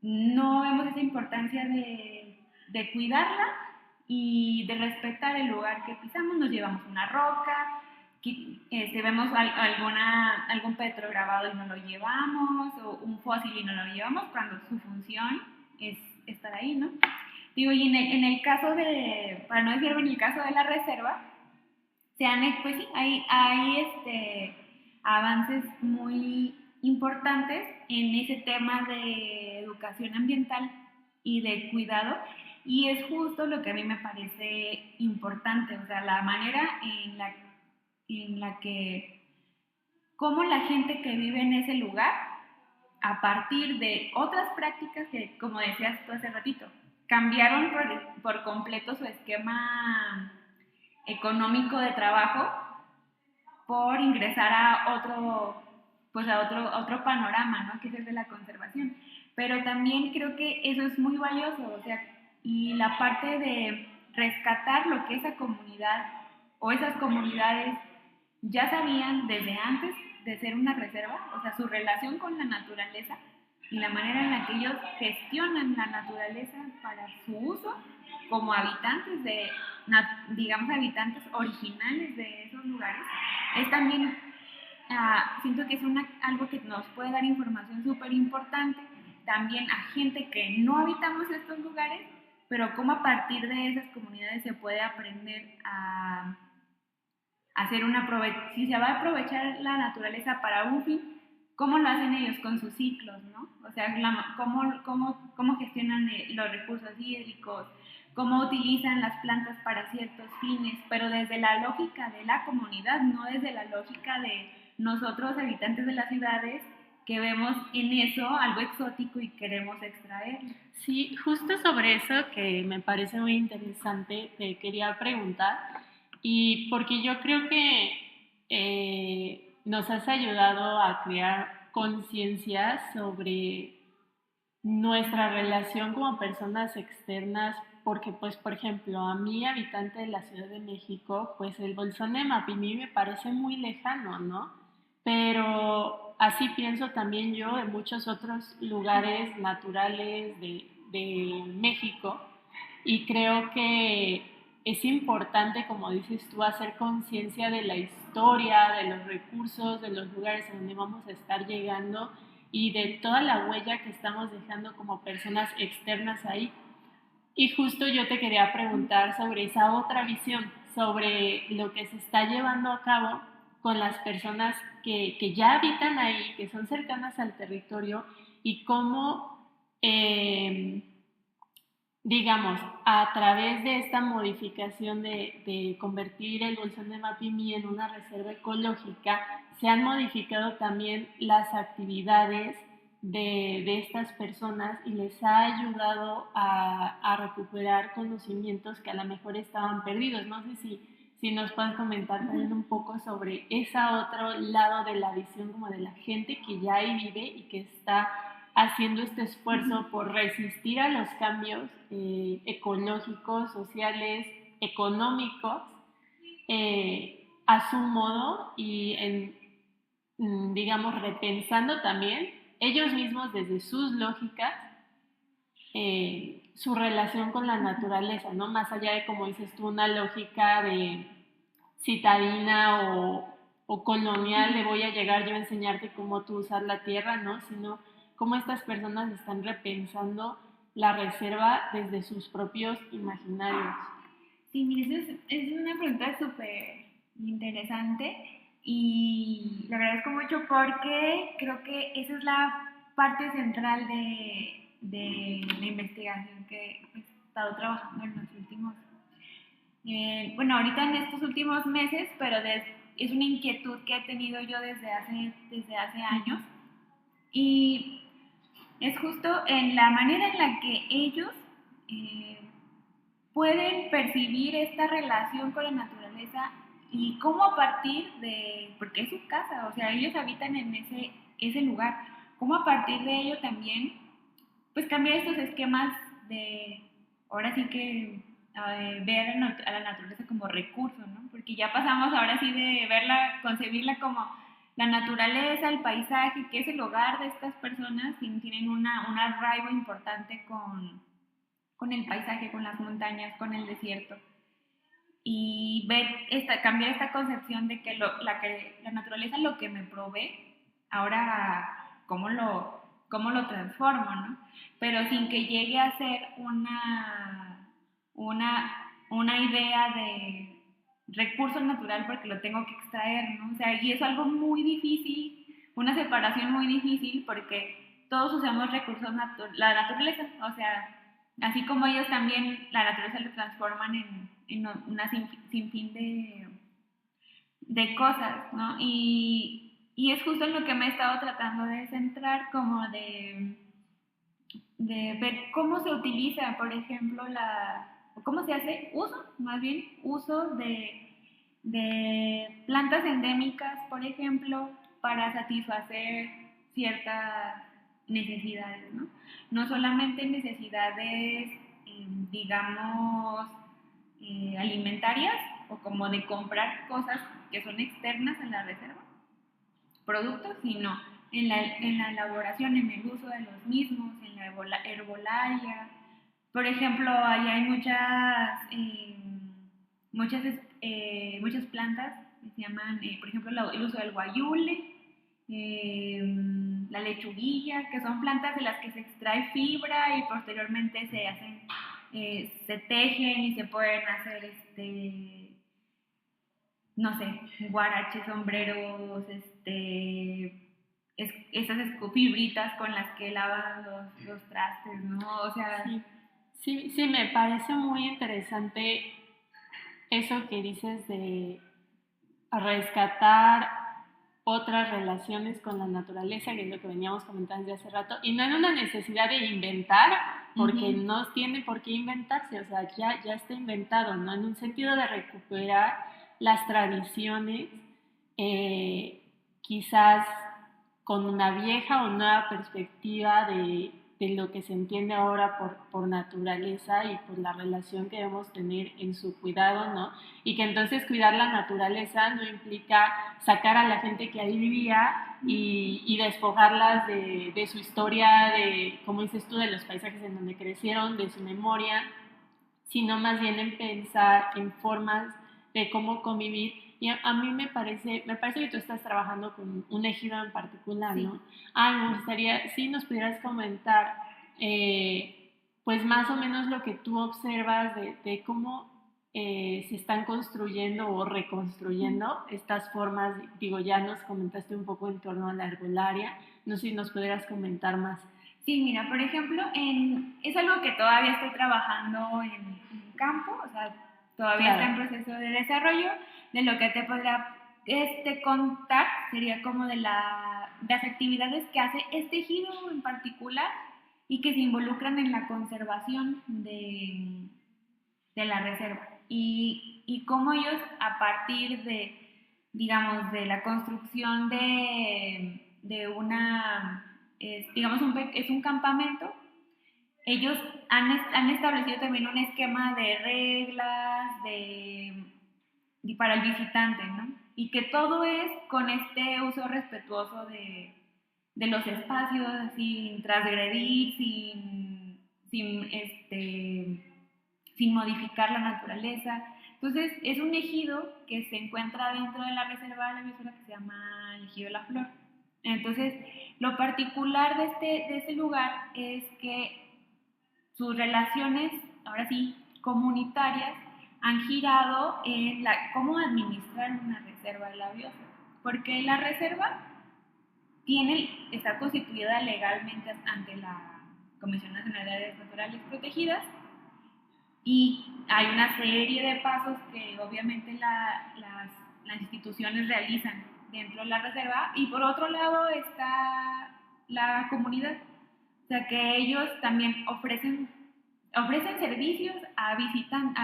no vemos esa importancia de cuidarla y de respetar el lugar que pisamos. Nos llevamos una roca, vemos algún petrograbado y no lo llevamos, o un fósil y no lo llevamos, cuando su función es estar ahí, ¿no? Digo, y en el caso para no decirlo, en el caso de la reserva, pues sí, hay avances muy importantes en ese tema de educación ambiental y de cuidado, y es justo lo que a mí me parece importante, o sea, la manera en la que, cómo la gente que vive en ese lugar, a partir de otras prácticas que, como decías tú hace ratito, cambiaron por completo su esquema económico de trabajo por ingresar a otro panorama, ¿no? Que es el de la conservación. Pero también creo que eso es muy valioso, o sea, y la parte de rescatar lo que esa comunidad o esas comunidades ya sabían desde antes de ser una reserva, o sea, su relación con la naturaleza y la manera en la que ellos gestionan la naturaleza para su uso como habitantes digamos, habitantes originales de esos lugares, es también, siento que es algo que nos puede dar información súper importante también a gente que no habitamos estos lugares, pero cómo a partir de esas comunidades se puede aprender a hacer si se va a aprovechar la naturaleza para un fin, cómo lo hacen ellos con sus ciclos, ¿no? O sea, cómo gestionan los recursos hídricos, cómo utilizan las plantas para ciertos fines, pero desde la lógica de la comunidad, no desde la lógica de nosotros, habitantes de las ciudades, que vemos en eso algo exótico y queremos extraerlo. Sí, justo sobre eso que me parece muy interesante, te quería preguntar, y porque yo creo que nos has ayudado a crear conciencia sobre nuestra relación como personas externas porque pues por ejemplo a mí, habitante de la Ciudad de México, pues el Bolsón de Mapimí me parece muy lejano, ¿no? Pero así pienso también yo en muchos otros lugares naturales de México, y creo que es importante, como dices tú, hacer conciencia de la historia, de los recursos, de los lugares a donde vamos a estar llegando y de toda la huella que estamos dejando como personas externas ahí. Y justo yo te quería preguntar sobre esa otra visión, sobre lo que se está llevando a cabo con las personas que ya habitan ahí, que son cercanas al territorio, y cómo, digamos, a través de esta modificación de convertir el Bolsón de Mapimí en una reserva ecológica, se han modificado también las actividades de estas personas y les ha ayudado a recuperar conocimientos que a lo mejor estaban perdidos. No sé si nos puedes comentar también un poco sobre ese otro lado de la visión, como de la gente que ya ahí vive y que está haciendo este esfuerzo por resistir a los cambios ecológicos, sociales, económicos, a su modo y digamos, repensando también ellos mismos desde sus lógicas, su relación con la naturaleza, ¿no? Más allá de, como dices tú, una lógica de citadina o colonial, de voy a llegar yo a enseñarte cómo tú usar la tierra, ¿no? Sino cómo estas personas están repensando la reserva desde sus propios imaginarios. Sí, mira, es una pregunta súper interesante y le agradezco mucho porque creo que esa es la parte central de la investigación que he estado trabajando en los últimos, bueno, ahorita en estos últimos meses, pero es una inquietud que he tenido yo desde hace años, y es justo en la manera en la que ellos eh, pueden percibir esta relación con la naturaleza y cómo a partir de, porque es su casa, o sea, ellos habitan en ese lugar, cómo a partir de ello también, pues cambiar estos esquemas de, ahora sí que ver a la naturaleza como recurso, ¿no? Porque ya pasamos ahora sí de verla, concebirla como la naturaleza, el paisaje, que es el hogar de estas personas, y tienen un arraigo importante con el paisaje, con las montañas, con el desierto. Y cambiar esta concepción de que la naturaleza es lo que me provee, ahora cómo lo transformo, ¿no? Pero sin que llegue a ser una idea de recurso natural porque lo tengo que extraer, ¿no? O sea, y es algo muy difícil, una separación muy difícil porque todos usamos recursos la naturaleza, o sea, así como ellos también la naturaleza lo transforman en una sinfín de cosas, ¿no? Y es justo en lo que me he estado tratando de centrar, como de ver cómo se utiliza, por ejemplo, cómo se hace uso, más bien, uso de plantas endémicas, por ejemplo, para satisfacer ciertas necesidades, ¿no? No solamente necesidades, digamos, alimentarias o como de comprar cosas que son externas a la reserva, productos, sino en la elaboración, en el uso de los mismos, en la herbolaria. Por ejemplo, allá hay muchas plantas que se llaman, por ejemplo, el uso del guayule, la lechuguilla, que son plantas de las que se extrae fibra y posteriormente se tejen y se pueden hacer no sé, guaraches, sombreros, esas fibritas con las que lavan los trastes, ¿no? O sea... Sí, me parece muy interesante eso que dices de rescatar otras relaciones con la naturaleza, que es lo que veníamos comentando desde hace rato, y no en una necesidad de inventar, porque no tiene por qué inventarse, o sea, ya está inventado, ¿no? En un sentido de recuperar las tradiciones, quizás con una vieja o nueva perspectiva de de lo que se entiende ahora por naturaleza y por la relación que debemos tener en su cuidado, ¿no? Y que entonces cuidar la naturaleza no implica sacar a la gente que ahí vivía y despojarlas de su historia, de, como dices tú, de los paisajes en donde crecieron, de su memoria, sino más bien en pensar en formas de cómo convivir. Y a mí me parece que tú estás trabajando con un ejido en particular, Sí. ¿no? Me gustaría, si nos pudieras comentar, pues más o menos lo que tú observas de cómo se están construyendo o reconstruyendo estas formas. Digo, ya nos comentaste un poco en torno a la herbolaria, no sé si nos pudieras comentar más. Sí, mira, por ejemplo, es algo que todavía estoy trabajando en campo, o sea, todavía está en Claro. proceso de desarrollo. De lo que te podría contar sería como de las actividades que hace este ejido en particular y que se involucran en la conservación de la reserva. Y cómo ellos, a partir de, digamos, de la construcción de una, digamos, es un campamento, ellos han establecido también un esquema de reglas para el visitante, ¿no? Y que todo es con este uso respetuoso de los espacios, sin transgredir, sin modificar la naturaleza. Entonces, es un ejido que se encuentra dentro de la reserva de la biosfera que se llama el Ejido La Flor. Entonces, lo particular de este lugar es que sus relaciones, ahora sí, comunitarias, han girado en cómo administrar una reserva de la biosfera. Porque la reserva está constituida legalmente ante la Comisión Nacional de Áreas Naturales Protegidas y hay una serie de pasos que obviamente las instituciones realizan dentro de la reserva, y por otro lado está la comunidad, o sea que ellos también ofrecen servicios al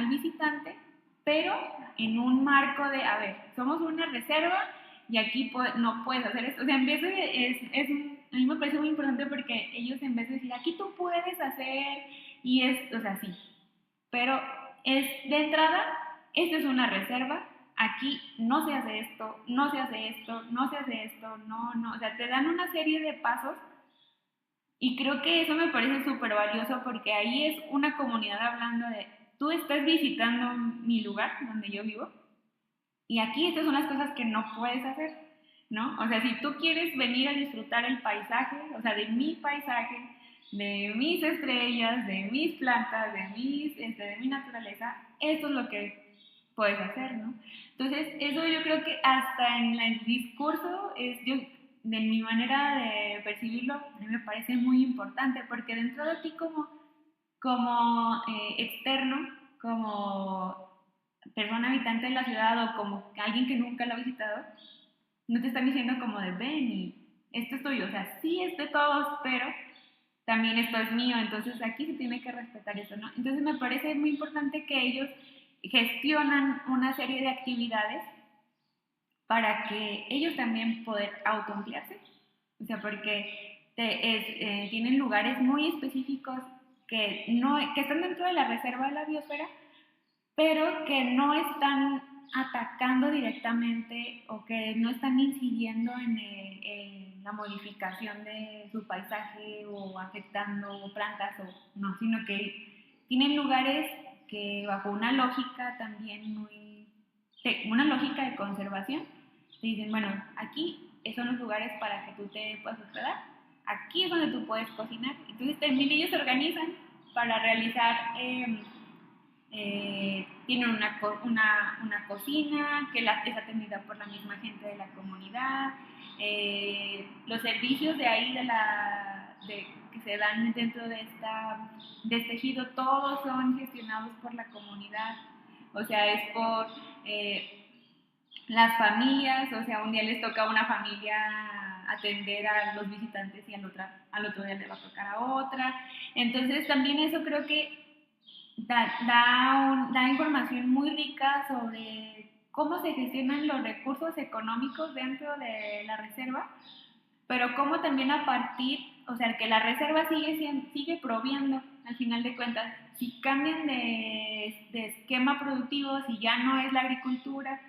visitante, pero en un marco de, a ver, somos una reserva y aquí no puedes hacer esto. O sea, en vez de, a mí me parece muy importante porque ellos, en vez de decir, aquí tú puedes hacer, o sea, sí, pero es de entrada, esta es una reserva, aquí no se hace esto, no se hace esto, no se hace esto, no, o sea, te dan una serie de pasos. Y creo que eso me parece súper valioso porque ahí es una comunidad hablando de, tú estás visitando mi lugar donde yo vivo y aquí estas son las cosas que no puedes hacer, ¿no? O sea, si tú quieres venir a disfrutar el paisaje, o sea, de mi paisaje, de mis estrellas, de mis plantas, de mi naturaleza, esto es lo que puedes hacer, ¿no? Entonces, eso yo creo que hasta en el discurso de mi manera de percibirlo, a mí me parece muy importante, porque dentro de ti como externo, como persona habitante de la ciudad o como alguien que nunca lo ha visitado, no te están diciendo como de ven y esto es tuyo, o sea, sí es de todos, pero también esto es mío, entonces aquí se tiene que respetar eso, ¿no? Entonces me parece muy importante que ellos gestionan una serie de actividades para que ellos también puedan autoemplearse, o sea, porque tienen lugares muy específicos que están dentro de la reserva de la biosfera, pero que no están atacando directamente o que no están incidiendo en la modificación de su paisaje o afectando plantas, no, sino que tienen lugares que bajo una lógica también una lógica de conservación, te dicen, bueno, aquí son los lugares para que tú te puedas hospedar, aquí es donde tú puedes cocinar. Entonces también ellos se organizan para realizar tienen una cocina que es atendida por la misma gente de la comunidad. Los servicios de ahí que se dan dentro de este ejido, todos son gestionados por la comunidad. O sea, es por las familias, o sea, un día les toca a una familia atender a los visitantes y al otro día le va a tocar a otra. Entonces también eso creo que da información muy rica sobre cómo se gestionan los recursos económicos dentro de la reserva, pero cómo también a partir, o sea, que la reserva sigue proviendo, al final de cuentas. Si cambian de esquema productivo, si ya no es la agricultura,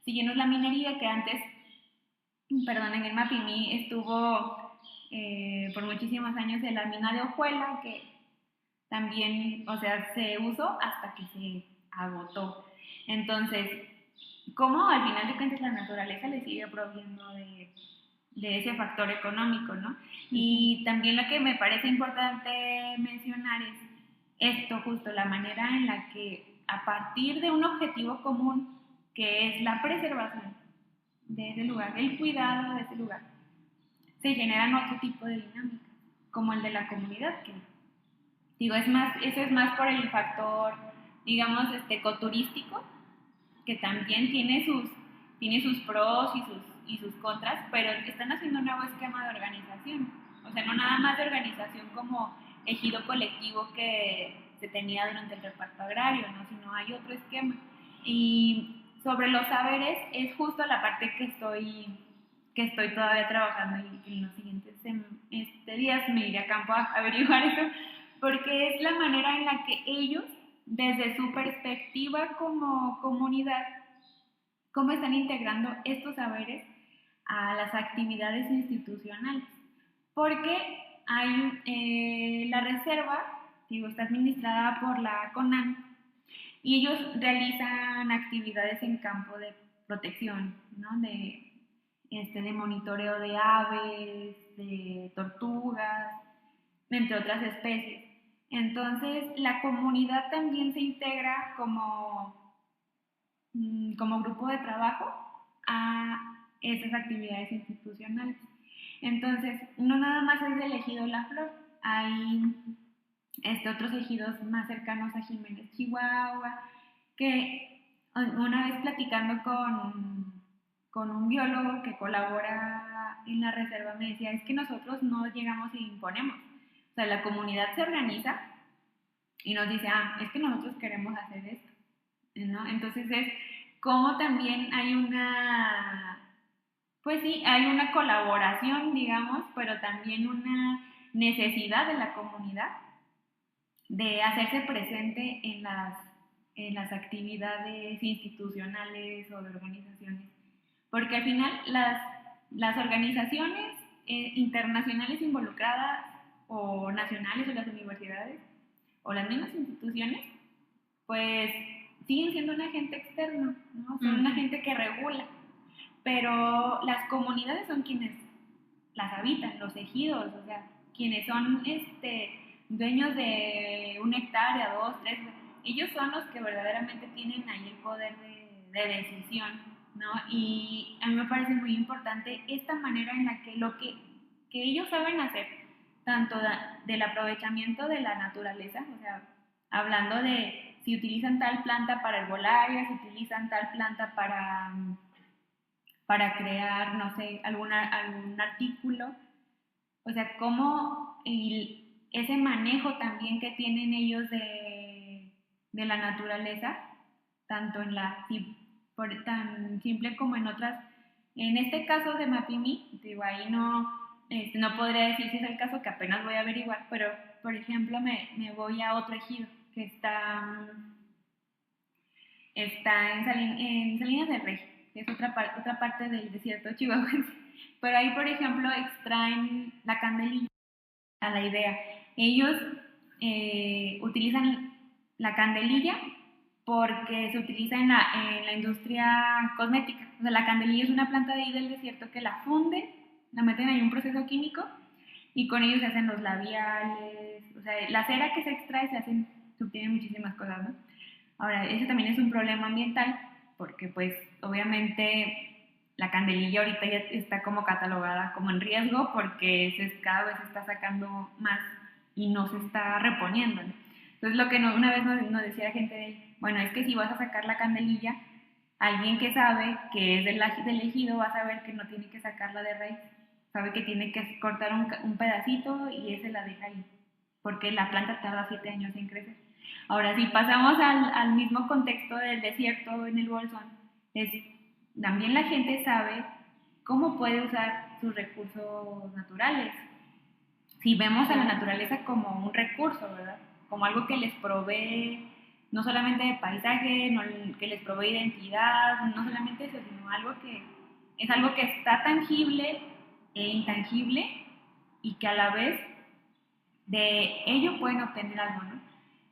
si ya no es la minería, que antes, perdón, en el Mapimí estuvo por muchísimos años en la mina de Hojuela, que también, o sea, se usó hasta que se agotó. Entonces, ¿cómo al final de cuentas la naturaleza le sigue proviendo de ese factor económico, ¿no? Y también lo que me parece importante mencionar es esto, justo la manera en la que a partir de un objetivo común, que es la preservación de ese lugar, el cuidado de ese lugar, se generan otro tipo de dinámicas, como el de la comunidad, que digo, eso es más por el factor, digamos, ecoturístico, que también tiene sus pros y sus contras, pero están haciendo un nuevo esquema de organización. O sea, no nada más de organización como ejido colectivo que se tenía durante el reparto agrario, ¿no? Sino hay otro esquema. Y sobre los saberes es justo la parte que estoy todavía trabajando y en los siguientes días me iré a campo a averiguar eso, porque es la manera en la que ellos, desde su perspectiva como comunidad, cómo están integrando estos saberes a las actividades institucionales. Porque la reserva, digo, está administrada por la CONAN y ellos realizan actividades en campo de protección, ¿no? De monitoreo de aves, de tortugas, entre otras especies. Entonces, la comunidad también se integra como grupo de trabajo a esas actividades institucionales. Entonces, no nada más es del ejido La Flor, hay otros ejidos más cercanos a Jiménez, Chihuahua, que una vez platicando con un biólogo que colabora en la reserva me decía, es que nosotros no llegamos y imponemos. O sea, la comunidad se organiza y nos dice, es que nosotros queremos hacer esto, ¿no? Entonces es como también pues sí, hay una colaboración, digamos, pero también una necesidad de la comunidad de hacerse presente en las actividades institucionales o de organizaciones. Porque al final las organizaciones internacionales involucradas o nacionales o las universidades o las mismas instituciones, pues siguen siendo un agente externo, ¿no? Son un agente que regula, pero las comunidades son quienes las habitan, los ejidos, o sea, quienes son dueños de 1 hectárea, 2, 3, ellos son los que verdaderamente tienen ahí el poder de decisión, ¿no? Y a mí me parece muy importante esta manera en la que lo que ellos saben hacer, tanto del aprovechamiento de la naturaleza, o sea, hablando de si utilizan tal planta para herbolaria, si utilizan tal planta para crear, no sé, algún artículo, o sea, cómo ese manejo también que tienen ellos de la naturaleza, tanto tan simple como en otras, en este caso de Mapimí, digo, ahí no podría decir si es el caso, que apenas voy a averiguar, pero por ejemplo me voy a otro ejido que está en Salinas del Rey, que es otra parte del desierto chihuahuense. Pero ahí, por ejemplo, extraen la candelilla a la idea. Ellos utilizan la candelilla porque se utiliza en la industria cosmética. O sea, la candelilla es una planta de ahí del desierto que la funden, la meten ahí en un proceso químico y con ellos se hacen los labiales. O sea, la cera que se extrae se obtienen muchísimas cosas, ¿no? Ahora, eso también es un problema ambiental porque, pues, obviamente la candelilla ahorita ya está como catalogada como en riesgo porque cada vez se está sacando más y no se está reponiendo, ¿no? Entonces, lo que una vez nos decía la gente de, bueno, es que si vas a sacar la candelilla, alguien que sabe que es del ejido va a saber que no tiene que sacarla de raíz, sabe que tiene que cortar un pedacito y ese la deja ahí, porque la planta tarda 7 años en crecer. Ahora, si pasamos al mismo contexto del desierto en el Bolsón, también la gente sabe cómo puede usar sus recursos naturales. si vemos a la naturaleza como un recurso, ¿verdad? Como algo que les provee no solamente de paisaje, no, que les provee identidad, no solamente eso, sino algo que es algo que está tangible e intangible y que a la vez de ello pueden obtener algo, ¿no?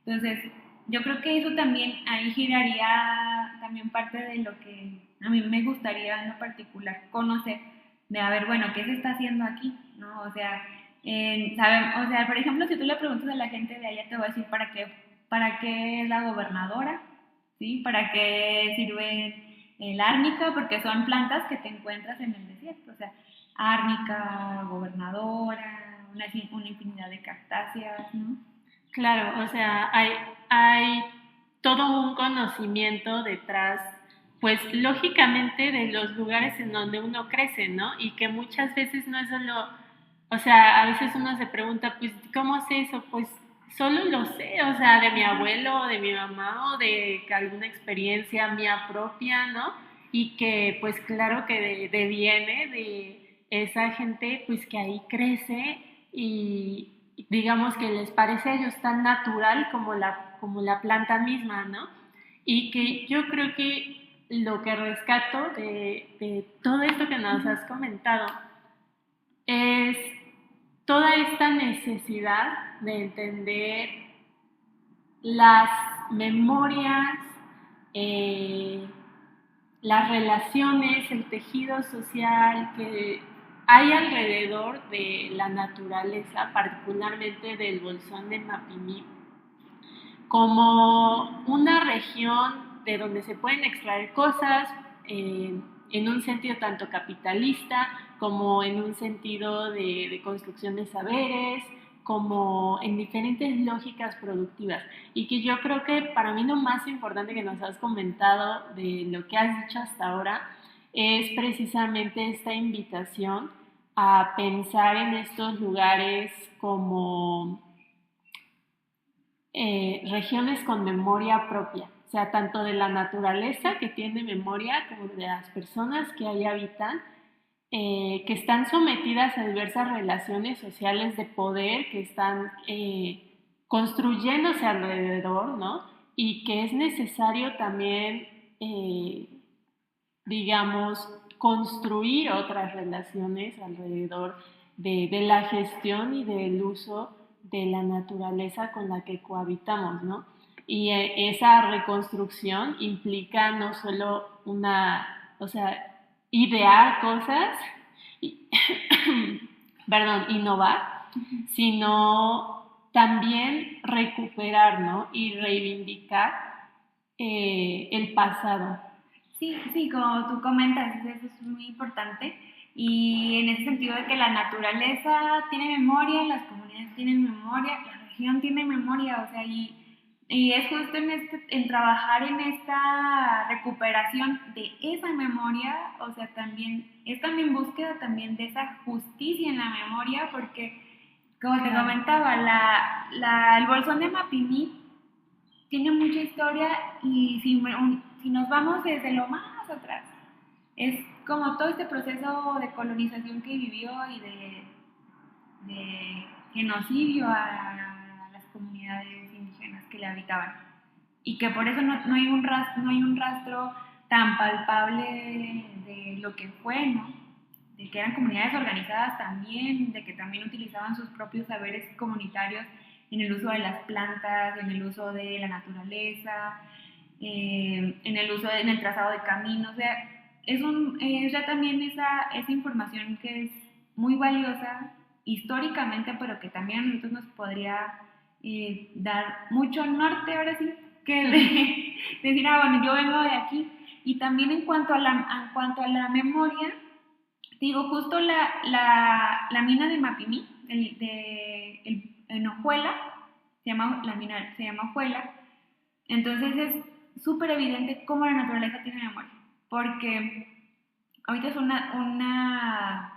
Entonces, yo creo que eso también ahí giraría también parte de lo que a mí me gustaría en lo particular conocer, de a ver, bueno, ¿qué se está haciendo aquí? ¿No? O sea, o sea, por ejemplo, si tú le preguntas a la gente de allá, te va a decir para qué es la gobernadora, ¿sí? ¿Para qué sirve el árnica? Porque son plantas que te encuentras en el desierto, o sea, árnica, gobernadora, una infinidad de cactáceas, ¿no? Claro, o sea, hay todo un conocimiento detrás, pues lógicamente de los lugares en donde uno crece, ¿no? Y que muchas veces no es solo, o sea, a veces uno se pregunta, pues, ¿cómo sé eso? Pues solo lo sé, o sea, de mi abuelo, o de mi mamá, o de alguna experiencia mía propia, ¿no? Y que pues claro que viene de esa gente pues que ahí crece y digamos que les parece a ellos tan natural como la planta misma, ¿no? Y que yo creo que lo que rescato de todo esto que nos has comentado es toda esta necesidad de entender las memorias, eh, las relaciones, el tejido social que hay alrededor de la naturaleza, particularmente del bolsón de Mapimí, como una región de donde se pueden extraer cosas en un sentido tanto capitalista como en un sentido de construcción de saberes, como en diferentes lógicas productivas. Y que yo creo que para mí lo más importante que nos has comentado de lo que has dicho hasta ahora es precisamente esta invitación a pensar en estos lugares como regiones con memoria propia, o sea, tanto de la naturaleza que tiene memoria como de las personas que ahí habitan, que están sometidas a diversas relaciones sociales de poder que están construyéndose alrededor, ¿no? Y que es necesario también, digamos, construir otras relaciones alrededor de la gestión y del uso de la naturaleza con la que cohabitamos, ¿no? Y esa reconstrucción implica no solo o sea, idear cosas, perdón, innovar, sino también recuperar, ¿no? Y reivindicar el pasado. Sí, sí, como tú comentas, eso es muy importante. Y en ese sentido de que la naturaleza tiene memoria, las comunidades tienen memoria, la región tiene memoria, o sea, y es justo en trabajar en esta recuperación de esa memoria, o sea, también, es también búsqueda también de esa justicia en la memoria, porque, como te comentaba, el bolsón de Mapimí tiene mucha historia y si nos vamos desde lo más atrás, es como todo este proceso de colonización que vivió y de genocidio a las comunidades indígenas que le habitaban. Y que por eso no hay no hay un rastro tan palpable de lo que fue, ¿no? De que eran comunidades organizadas también, de que también utilizaban sus propios saberes comunitarios en el uso de las plantas, en el uso de la naturaleza, en el trazado de caminos. O sea, es ya también esa información que es muy valiosa históricamente, pero que también a nosotros nos podría dar mucho norte, ahora sí, que de decir, ah, bueno, yo vengo de aquí. Y también en cuanto a la memoria, digo, justo la mina de Mapimí, en Ojuela, la mina se llama Ojuela, entonces es súper evidente cómo la naturaleza tiene memoria, porque ahorita es una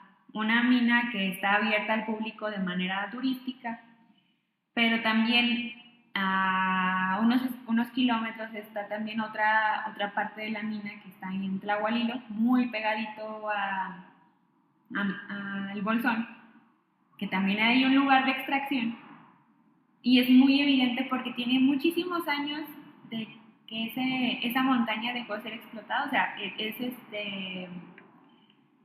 mina que está abierta al público de manera turística, pero también a unos kilómetros está también otra parte de la mina que está en Tlahualilo, muy pegadito al Bolsón, que también hay un lugar de extracción, y es muy evidente porque tiene muchísimos años de que esa montaña dejó de ser explotada, o sea,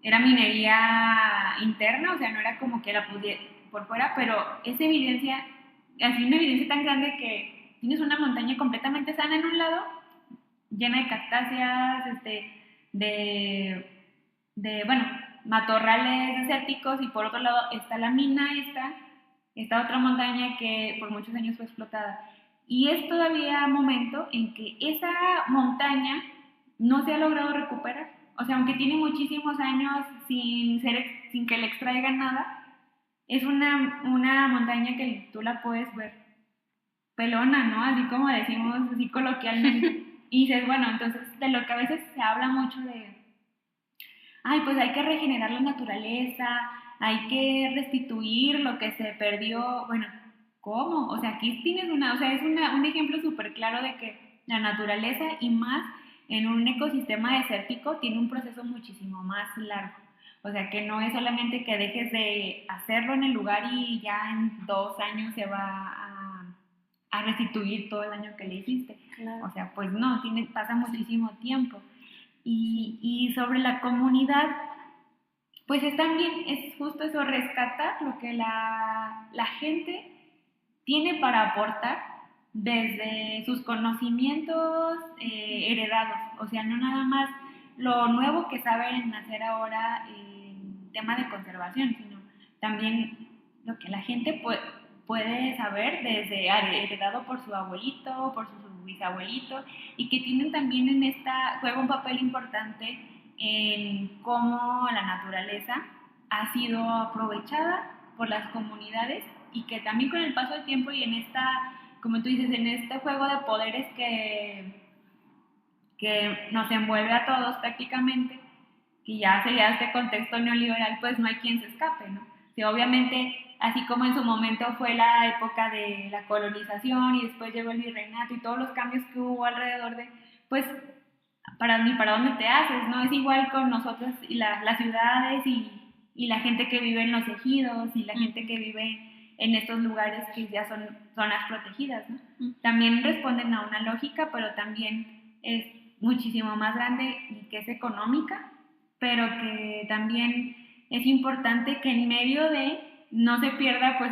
era minería interna, o sea, no era como que la pudiera por fuera, pero es evidencia, así una evidencia tan grande que tienes una montaña completamente sana en un lado, llena de cactáceas, bueno, matorrales desérticos, y por otro lado está la mina esta otra montaña que por muchos años fue explotada. Y es todavía momento en que esa montaña no se ha logrado recuperar. O sea, aunque tiene muchísimos años sin que le extraigan nada, es una montaña que tú la puedes ver pelona, ¿no? Así como decimos así coloquialmente. Y dices, bueno, entonces de lo que a veces se habla mucho de, ay, pues hay que regenerar la naturaleza, hay que restituir lo que se perdió. Bueno, ¿cómo? O sea, aquí tienes un ejemplo súper claro de que la naturaleza, y más en un ecosistema desértico, tiene un proceso muchísimo más largo. O sea, que no es solamente que dejes de hacerlo en el lugar y ya en 2 años se va a restituir todo el daño que le hiciste. Claro. O sea, pues no, pasa muchísimo tiempo. Y sobre la comunidad, pues es también, es justo eso, rescatar lo que la gente tiene para aportar desde sus conocimientos heredados. O sea, no nada más lo nuevo que saben hacer ahora en tema de conservación, sino también lo que la gente puede saber desde heredado por su abuelito, por su bisabuelito, y que tienen también juega un papel importante en cómo la naturaleza ha sido aprovechada por las comunidades, y que también con el paso del tiempo y como tú dices, en este juego de poderes que nos envuelve a todos prácticamente, que ya sería este contexto neoliberal, pues no hay quien se escape, ¿no? Que obviamente, así como en su momento fue la época de la colonización y después llegó el virreinato y todos los cambios que hubo alrededor pues para dónde te haces, ¿no? Es igual con nosotros y las ciudades y la gente que vive en los ejidos y la gente que vive en estos lugares que ya son zonas protegidas, ¿no? También responden a una lógica, pero también es muchísimo más grande y que es económica, pero que también es importante que en medio de no se pierda pues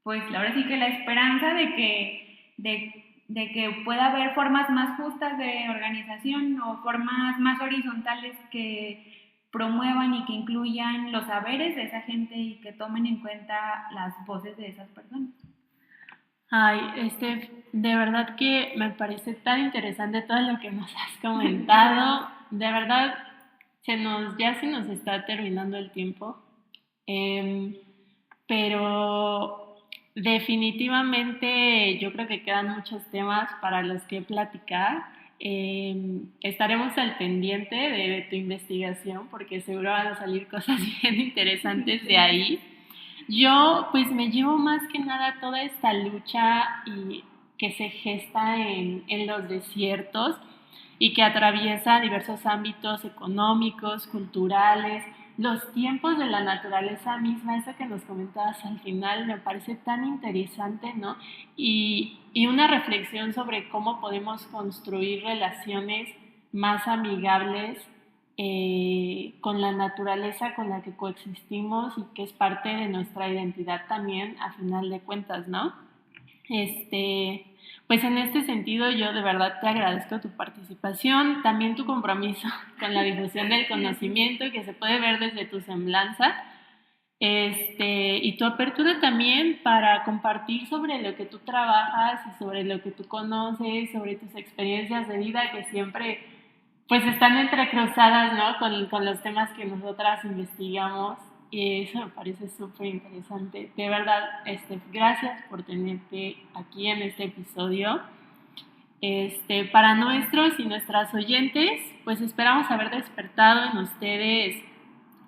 pues ahora sí que la esperanza de que pueda haber formas más justas de organización o formas más horizontales que promuevan y que incluyan los saberes de esa gente y que tomen en cuenta las voces de esas personas. Ay, de verdad que me parece tan interesante todo lo que nos has comentado. De verdad, ya se nos está terminando el tiempo. Pero definitivamente yo creo que quedan muchos temas para los que platicar. Estaremos al pendiente de tu investigación porque seguro van a salir cosas bien interesantes de ahí. Yo pues me llevo más que nada toda esta lucha que se gesta en los desiertos y que atraviesa diversos ámbitos económicos, culturales, los tiempos de la naturaleza misma. Eso que nos comentabas al final me parece tan interesante, ¿no? Y una reflexión sobre cómo podemos construir relaciones más amigables con la naturaleza con la que coexistimos y que es parte de nuestra identidad también, a final de cuentas, ¿no? Pues en este sentido yo de verdad te agradezco tu participación, también tu compromiso con la difusión del conocimiento que se puede ver desde tu semblanza, y tu apertura también para compartir sobre lo que tú trabajas y sobre lo que tú conoces, sobre tus experiencias de vida que siempre pues están entrecruzadas, ¿no? con los temas que nosotras investigamos. Y eso me parece súper interesante. De verdad, gracias por tenerte aquí en este episodio. Para nuestros y nuestras oyentes, pues esperamos haber despertado en ustedes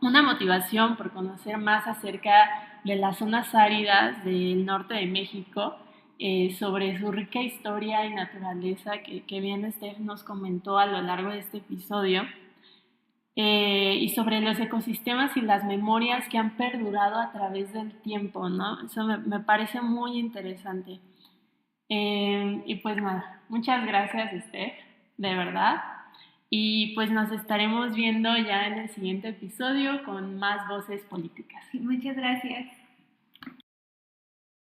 una motivación por conocer más acerca de las zonas áridas del norte de México, sobre su rica historia y naturaleza que bien Steph nos comentó a lo largo de este episodio. y sobre los ecosistemas y las memorias que han perdurado a través del tiempo, ¿no? Eso me parece muy interesante. Y pues nada, muchas gracias, Steph, de verdad. Y pues nos estaremos viendo ya en el siguiente episodio con más voces políticas. Muchas gracias.